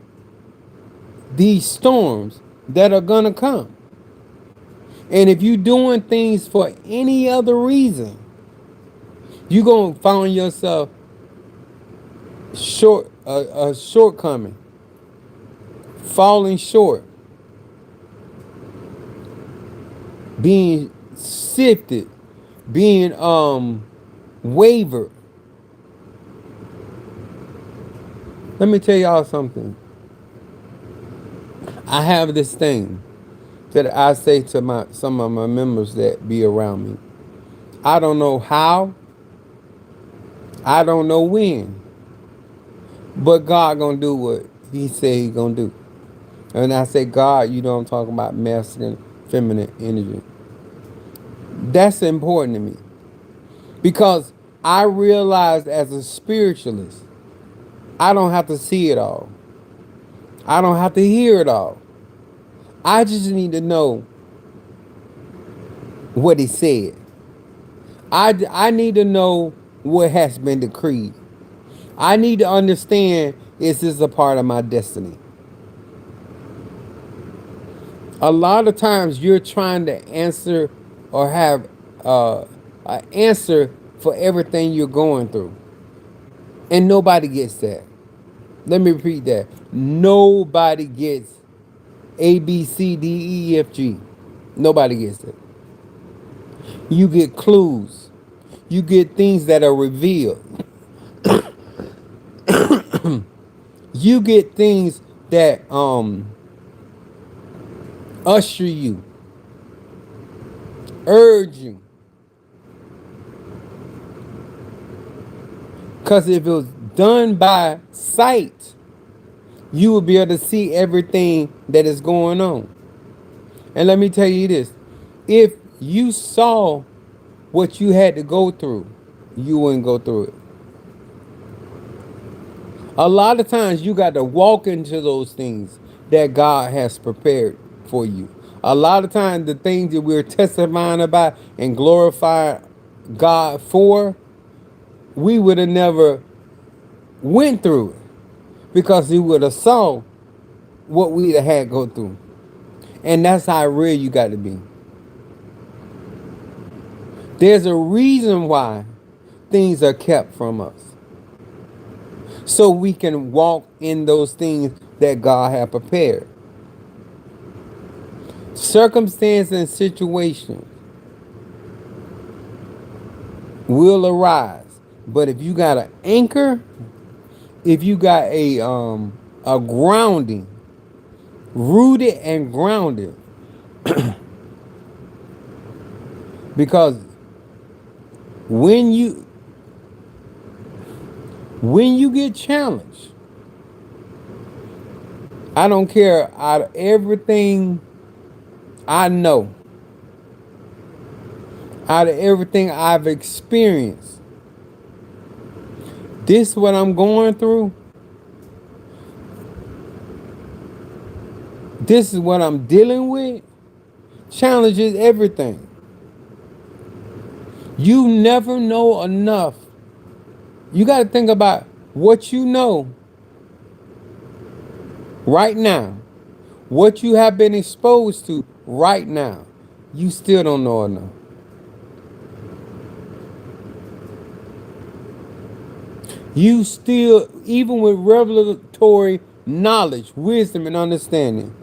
these storms that are gonna come. And if you're doing things for any other reason, you're gonna find yourself a shortcoming falling short, being sifted, being wavered. Let me tell y'all something. I have this thing that I say to some of my members that be around me. I don't know how, I don't know when, but God gonna do what He said He gonna do. And I say God, you know I'm talking about masculine, feminine energy. That's important to me because I realized as a spiritualist, I don't have to see it all. I don't have to hear it all. I just need to know what He said. I need to know what has been decreed. I need to understand is this a part of my destiny. A lot of times you're trying to answer or have an answer for everything you're going through. And nobody gets that. Let me repeat that. Nobody gets A, B, C, D, E, F, G. Nobody gets it. You get clues. You get things that are revealed. You get things that usher you, urge you. Because if it was done by sight, you will be able to see everything that is going on. And let me tell you this. If you saw what you had to go through, you wouldn't go through it. A lot of times you got to walk into those things that God has prepared for you. A lot of times the things that we're testifying about and glorify God for, we would have never went through it because we would have saw what we had go through. And that's how real you got to be. There's a reason why things are kept from us. So we can walk in those things that God had prepared. Circumstance and situation will arise. But if you got an anchor, if you got a grounding, rooted and grounded, because when you get challenged, I don't care out of everything I know, out of everything I've experienced, this what I'm going through, this is what I'm dealing with, challenges everything. You never know enough. You got to think about what you know right now, what you have been exposed to right now. You still don't know enough. You still, even with revelatory knowledge, wisdom, and understanding,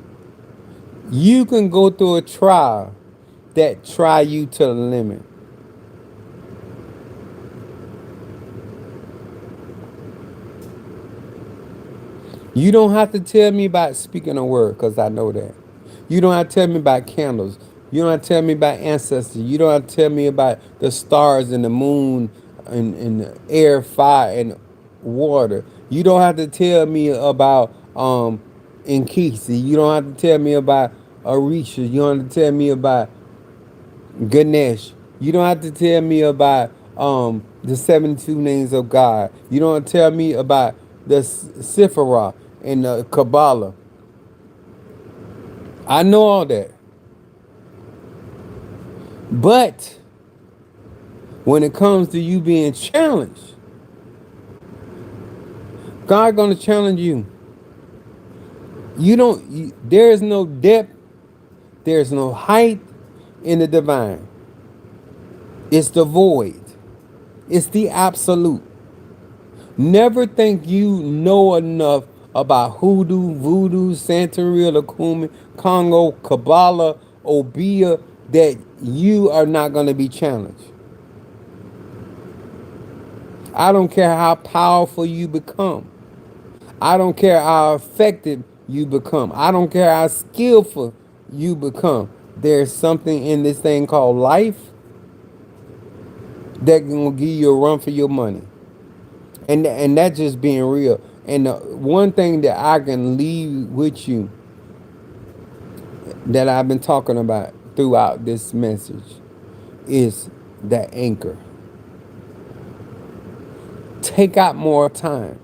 you can go through a trial that try you to the limit. You don't have to tell me about speaking a word because I know that. You don't have to tell me about candles. You don't have to tell me about ancestors. You don't have to tell me about the stars and the moon and the air, fire, and water. You don't have to tell me about Inkisi. You don't have to tell me about Orisha. You don't have to tell me about Ganesh. You don't have to tell me about the 72 names of God. You don't have to tell me about the Sephirah and the Kabbalah. I know all that. But when it comes to you being challenged, God gonna challenge you. There is no depth, there's no height in the divine. It's the void. It's the absolute. Never think you know enough about hoodoo, voodoo, Santeria, Lakumi, Congo, Kabbalah, Obia, that you are not going to be challenged. I don't care how powerful you become. I don't care how effective you become. I don't care how skillful you become. There's something in this thing called life that can give you a run for your money. And that's just being real. And the one thing that I can leave with you that I've been talking about throughout this message is that anchor. Take out more time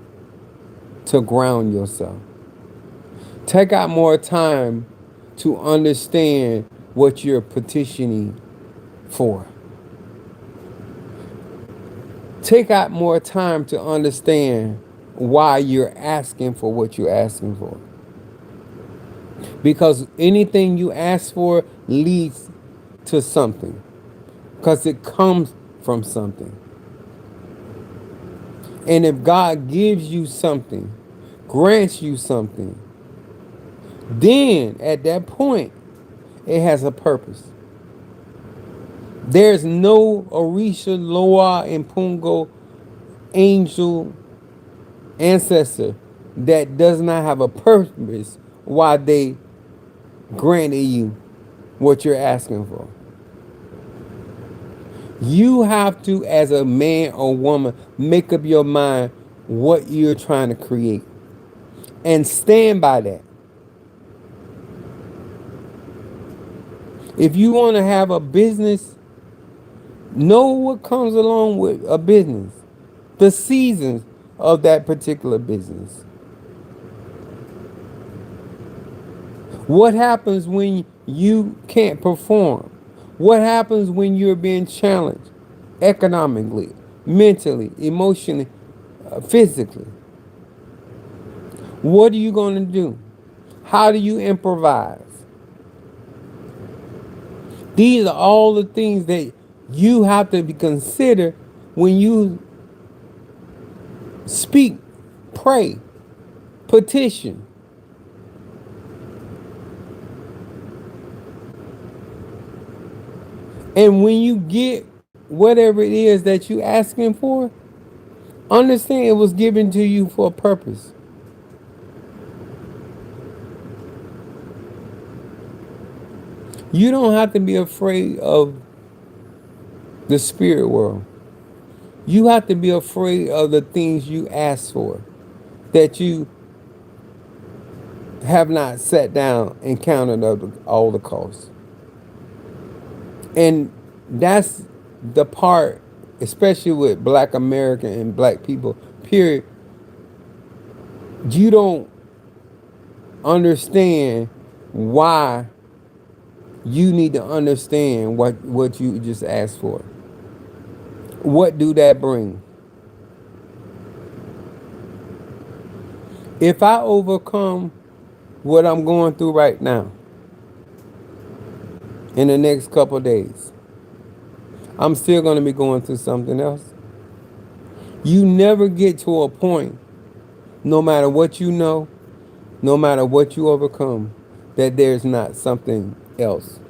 to ground yourself. Take out more time to understand what you're petitioning for. Take out more time to understand why you're asking for what you're asking for. Because anything you ask for leads to something. Because it comes from something. And if God gives you something, grants you something, then at that point, it has a purpose. There's no Orisha, Loa, and Pungo angel ancestor that does not have a purpose why they granted you what you're asking for. You have to, as a man or woman, make up your mind what you're trying to create and stand by that. If you want to have a business, know what comes along with a business, the seasons of that particular business. What happens when you can't perform? What happens when you're being challenged economically, mentally, emotionally, physically? What are you going to do? How do you improvise? These are all the things that you have to consider when you speak, pray, petition. And when you get whatever it is that you're asking for, understand it was given to you for a purpose. You don't have to be afraid of the spirit world. You have to be afraid of the things you ask for that you have not sat down and counted up all the costs. And that's the part, especially with Black American and Black people, period. You don't understand why you need to understand what you just asked for. What do that bring? If I overcome what I'm going through right now in the next couple of days, I'm still going to be going through something else. You never get to a point, no matter what you know, no matter what you overcome, that there's not something else.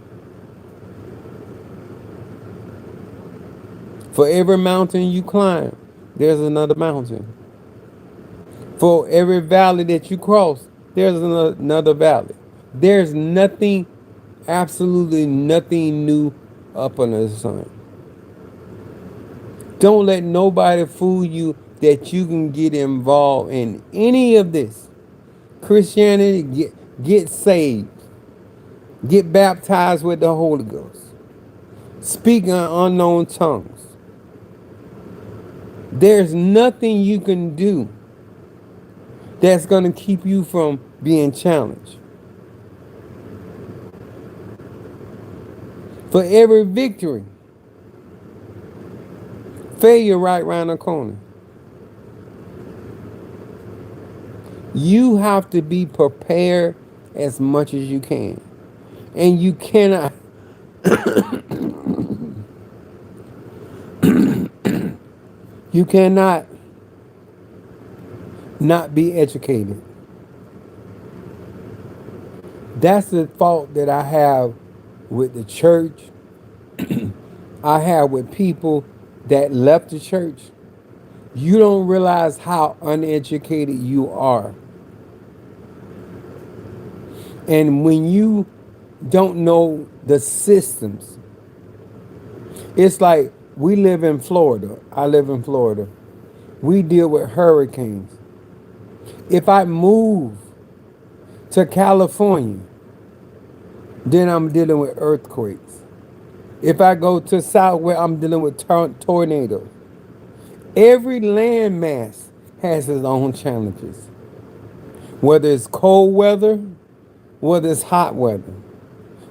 For every mountain you climb, there's another mountain. For every valley that you cross, there's another valley. There's nothing, absolutely nothing new up under the sun. Don't let nobody fool you that you can get involved in any of this. Christianity, get saved. Get baptized with the Holy Ghost. Speak in unknown tongues. There's nothing you can do that's going to keep you from being challenged. For every victory, failure right around the corner. You have to be prepared as much as you can. And you cannot you cannot not be educated. That's the fault that I have with the church. I have with people that left the church. You don't realize how uneducated you are. And when you don't know the systems, it's like we live in Florida. I live in Florida. We deal with hurricanes. If I move to California, then I'm dealing with earthquakes. If I go to Southwest, I'm dealing with tornadoes. Every landmass has its own challenges. Whether it's cold weather, whether it's hot weather,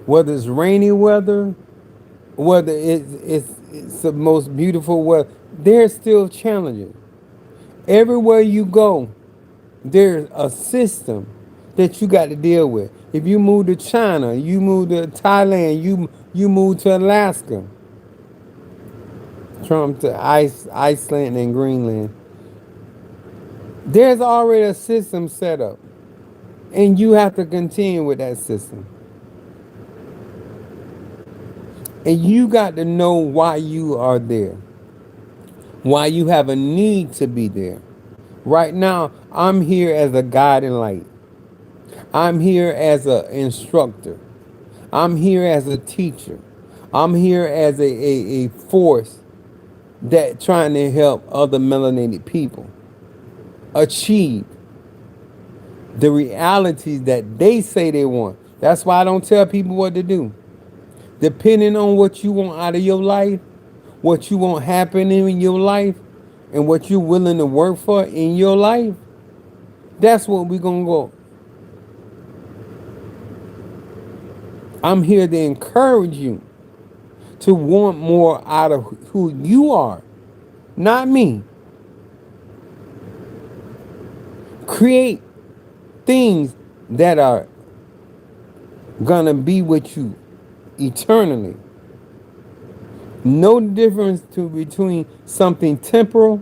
whether it's rainy weather, whether it's the most beautiful weather, there's still challenges. Everywhere you go, there's a system that you got to deal with. If you move to China, you move to Thailand, you move to Alaska, Trump to Iceland and Greenland. There's already a system set up, and you have to continue with that system. And you got to know why you are there, why you have a need to be there. Right now, I'm here as a guiding light. I'm here as an instructor. I'm here as a teacher. I'm here as a force that trying to help other melanated people achieve the realities that they say they want. That's why I don't tell people what to do. Depending on what you want out of your life, what you want happening in your life, and what you're willing to work for in your life, that's what we're going to go. I'm here to encourage you to want more out of who you are, not me. Create things that are going to be with you eternally. Know the difference between something temporal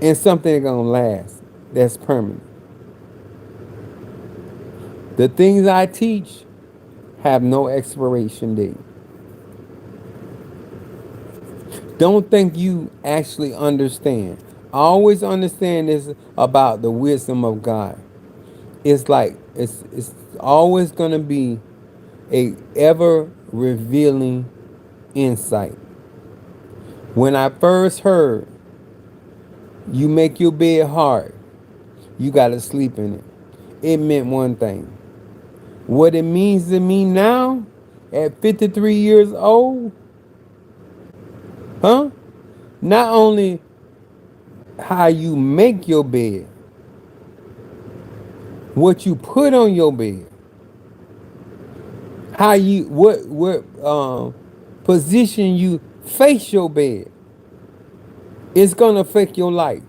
and something that's going to last, that's permanent. The things I teach have no expiration date. Don't think you actually understand. I always understand this about the wisdom of God. It's like it's always going to be a ever revealing insight. When I first heard you make your bed hard, you got to sleep in it, it meant one thing. What it means to me now at 53 years old, huh? Not only how you make your bed, what you put on your bed, how you what position you face your bed, it's gonna affect your life.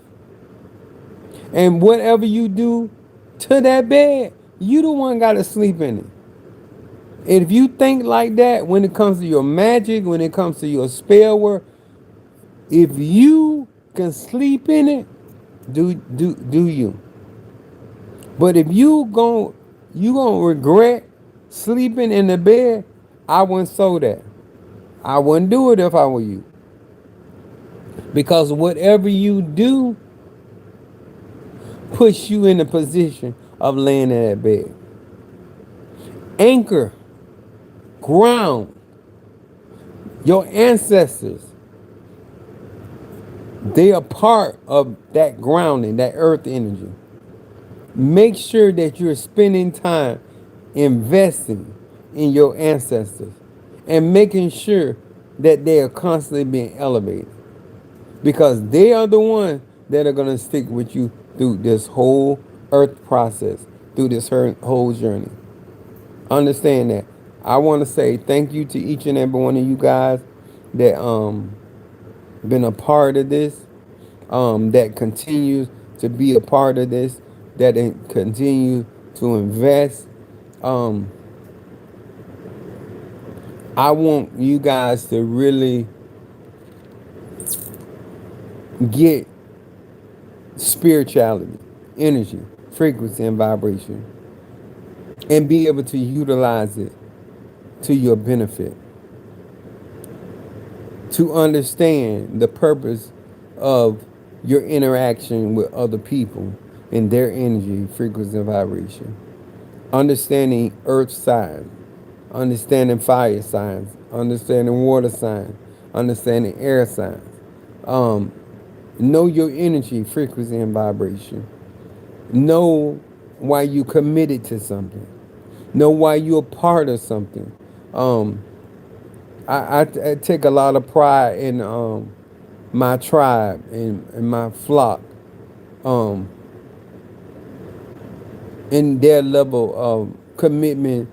And whatever you do to that bed, you the one gotta sleep in it. And if you think like that when it comes to your magic, when it comes to your spell work, if you can sleep in it, do you. But if you gonna regret sleeping in the bed, I wouldn't sow that. I wouldn't do it if I were you. Because whatever you do puts you in a position of laying in that bed. Anchor, ground, your ancestors, they are part of that grounding, that earth energy. Make sure that you're spending time investing in your ancestors and making sure that they are constantly being elevated, because they are the ones that are going to stick with you through this whole earth process, through this whole journey. Understand that. I want to say thank you to each and every one of you guys that been a part of this, that continues to be a part of this, that continue to invest. Um, I want you guys to really get spirituality, energy, frequency, and vibration. and be able to utilize it to your benefit, to understand the purpose of your interaction with other people and their energy, frequency, and vibration. Understanding earth signs, understanding fire signs, understanding water signs, understanding air signs. Um, know your energy, frequency, and vibration. Know why you committed to something. Know why you're part of something. Um, I take a lot of pride in my tribe and my flock, um, in their level of commitment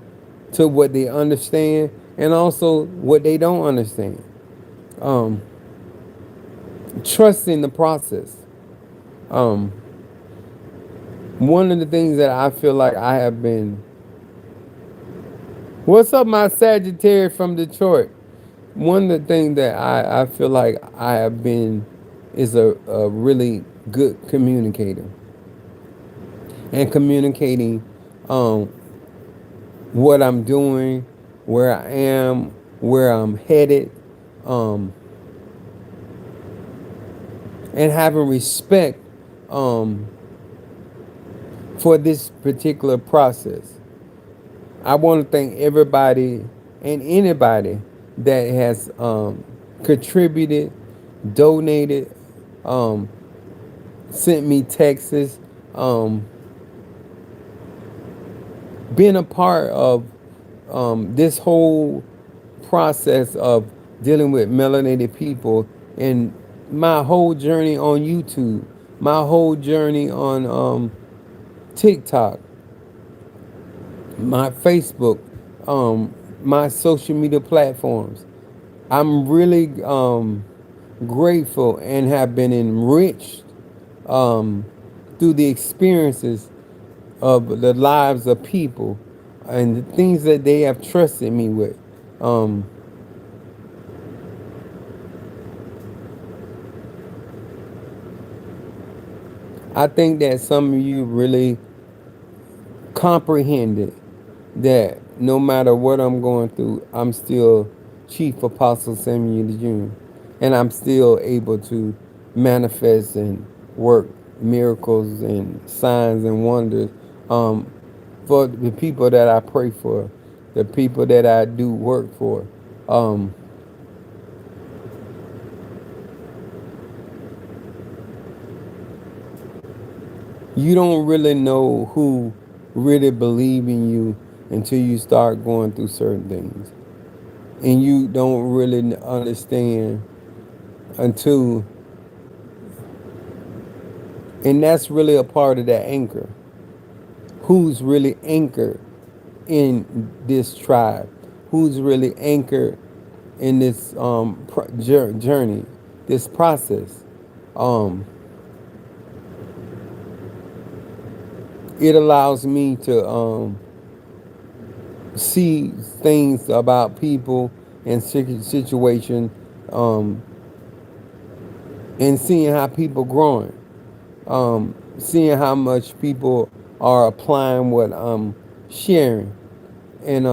to what they understand and also what they don't understand. Um, Trusting the process. Um, One of the things that I feel like I have been. What's up, my Sagittarius from Detroit? One of the things that I feel like I have been is a really good communicator and communicating um, what I'm doing, where I am, where I'm headed, um, and having respect um, for this particular process. I want to thank everybody and anybody that has contributed, donated, um, sent me texts, um, been a part of this whole process of dealing with melanated people and my whole journey on YouTube, my whole journey on TikTok, my Facebook, my social media platforms. I'm really grateful and have been enriched um, through the experiences of the lives of people and the things that they have trusted me with. Um, I think that some of you really comprehended that no matter what I'm going through, I'm still Chief Apostle Samuel Jr. And I'm still able to manifest and work miracles and signs and wonders um, for the people that I pray for, the people that I do work for. Um, you don't really know who really believe in you until you start going through certain things. And you don't really understand until, and that's really a part of that anchor. Who's really anchored in this tribe? Who's really anchored in this journey, this process? Um, it allows me to see things about people and situation, um, and seeing how people growing, seeing how much people are applying what I'm sharing, and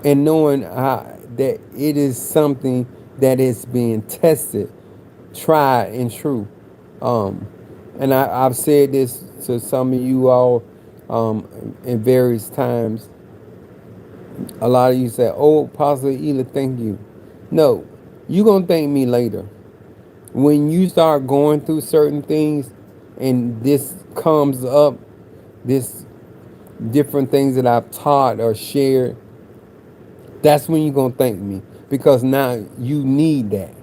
and knowing how that it is something that is being tested, tried and true. Um, and I've said this to some of you all in various times. A lot of you say, "Oh, Pastor Ela, thank you." No, you gonna thank me later. When you start going through certain things, and this comes up, this different things that I've taught or shared, that's when you're gonna thank me because now you need that,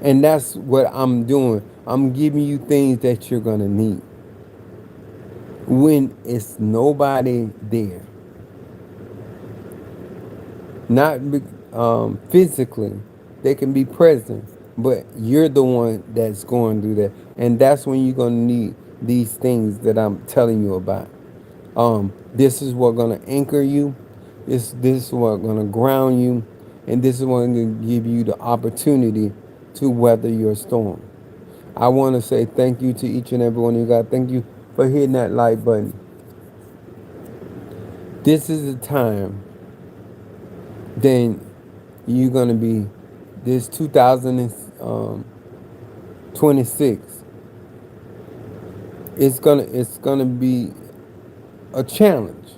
and that's what I'm doing. I'm giving you things that you're gonna need when it's nobody there, not physically. They can be present, but you're the one that's going through that, and that's when you're gonna need these things that I'm telling you about. This is what's gonna anchor you. This is what's gonna ground you, and this is what's gonna give you the opportunity to weather your storm. I want to say thank you to each and every one of you guys. Thank you for hitting that like button. This is the time then you're gonna be this 2026. It's gonna be a challenge.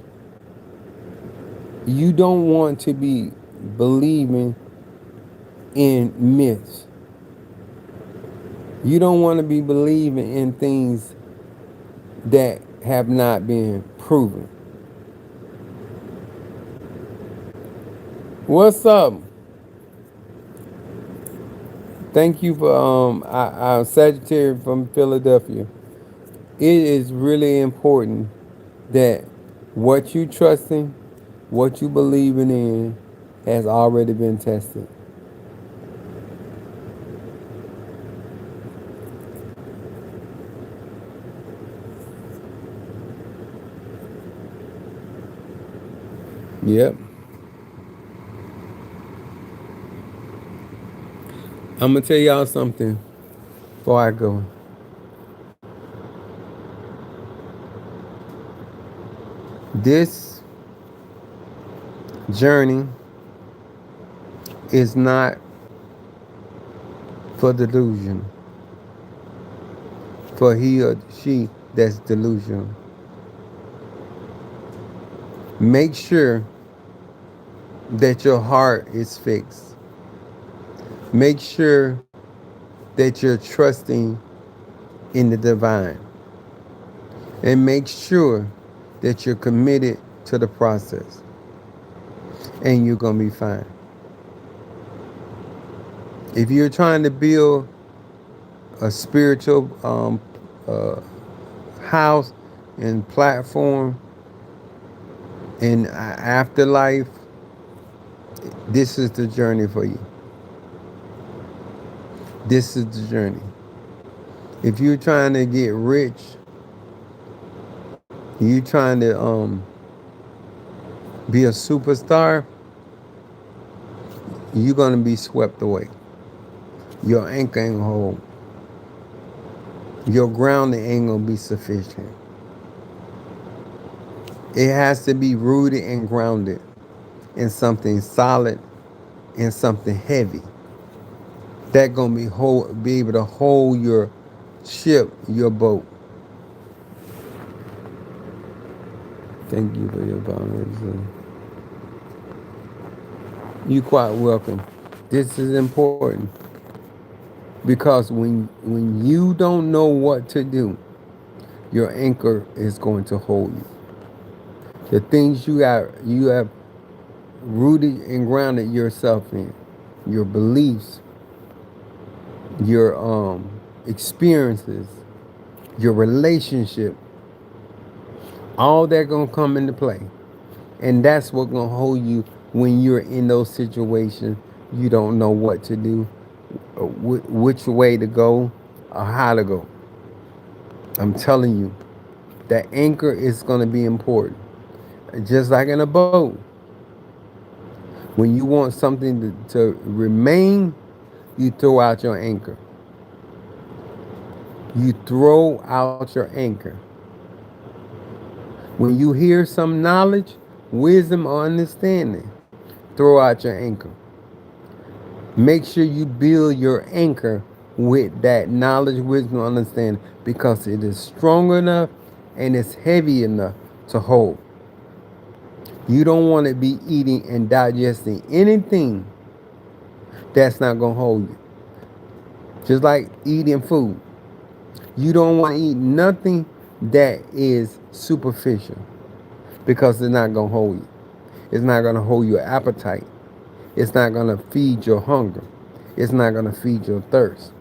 You don't want to be believing in myths. You don't want to be believing in things that have not been proven. What's up? Thank you for Sagittarius from Philadelphia. It is really important that what you trusting, what you believing in, has already been tested. Yep. I'm gonna tell y'all something before I go. This journey is not for delusion, for he or she that's delusional. Make sure that your heart is fixed. Make sure that you're trusting in the divine. And make sure that you're committed to the process. And you're going to be fine. If you're trying to build a spiritual house and platform in afterlife, this is the journey for you. This is the journey. If you're trying to get rich, you trying to be a superstar, you're gonna be swept away. Your anchor ain't gonna hold. Your grounding ain't gonna be sufficient. It has to be rooted and grounded in something solid and something heavy. That gonna be able to hold your ship, your boat. Thank you for your comments. You quite welcome. This is important because when you don't know what to do, your anchor is going to hold you. The things you have rooted and grounded yourself in, your beliefs, your experiences, your relationship, all that gonna come into play. And that's what gonna hold you when you're in those situations. You don't know what to do, which way to go, or how to go. I'm telling you, that anchor is gonna be important. Just like in a boat, when you want something to remain, you throw out your anchor. You throw out your anchor. When you hear some knowledge, wisdom, or understanding, throw out your anchor. Make sure you build your anchor with that knowledge, wisdom, understanding, because it is strong enough and it's heavy enough to hold. You don't want to be eating and digesting anything that's not going to hold you. Just like eating food. You don't want to eat nothing that is superficial because it's not going to hold you. It's not going to hold your appetite. It's not going to feed your hunger. It's not going to feed your thirst.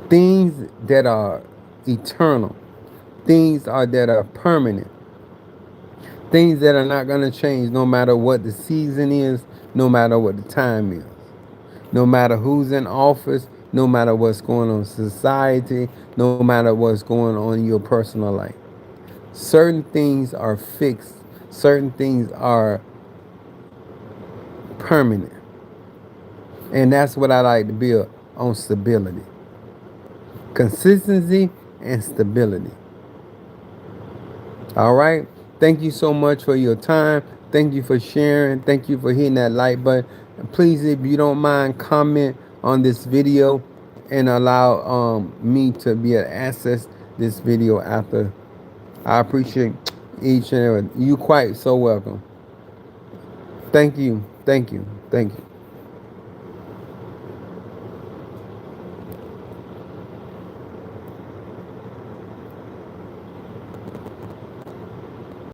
Things that are eternal, things that are permanent, things that are not going to change no matter what the season is, no matter what the time is, no matter who's in office, no matter what's going on in society, no matter what's going on in your personal life. Certain things are fixed, certain things are permanent. And that's what I like to build on: stability. Consistency and stability. All right? Thank you so much for your time. Thank you for sharing. Thank you for hitting that like button. Please, if you don't mind, comment on this video and allow me to be able to access this video after. I appreciate each and every. You quite so welcome. Thank you. Thank you. Thank you.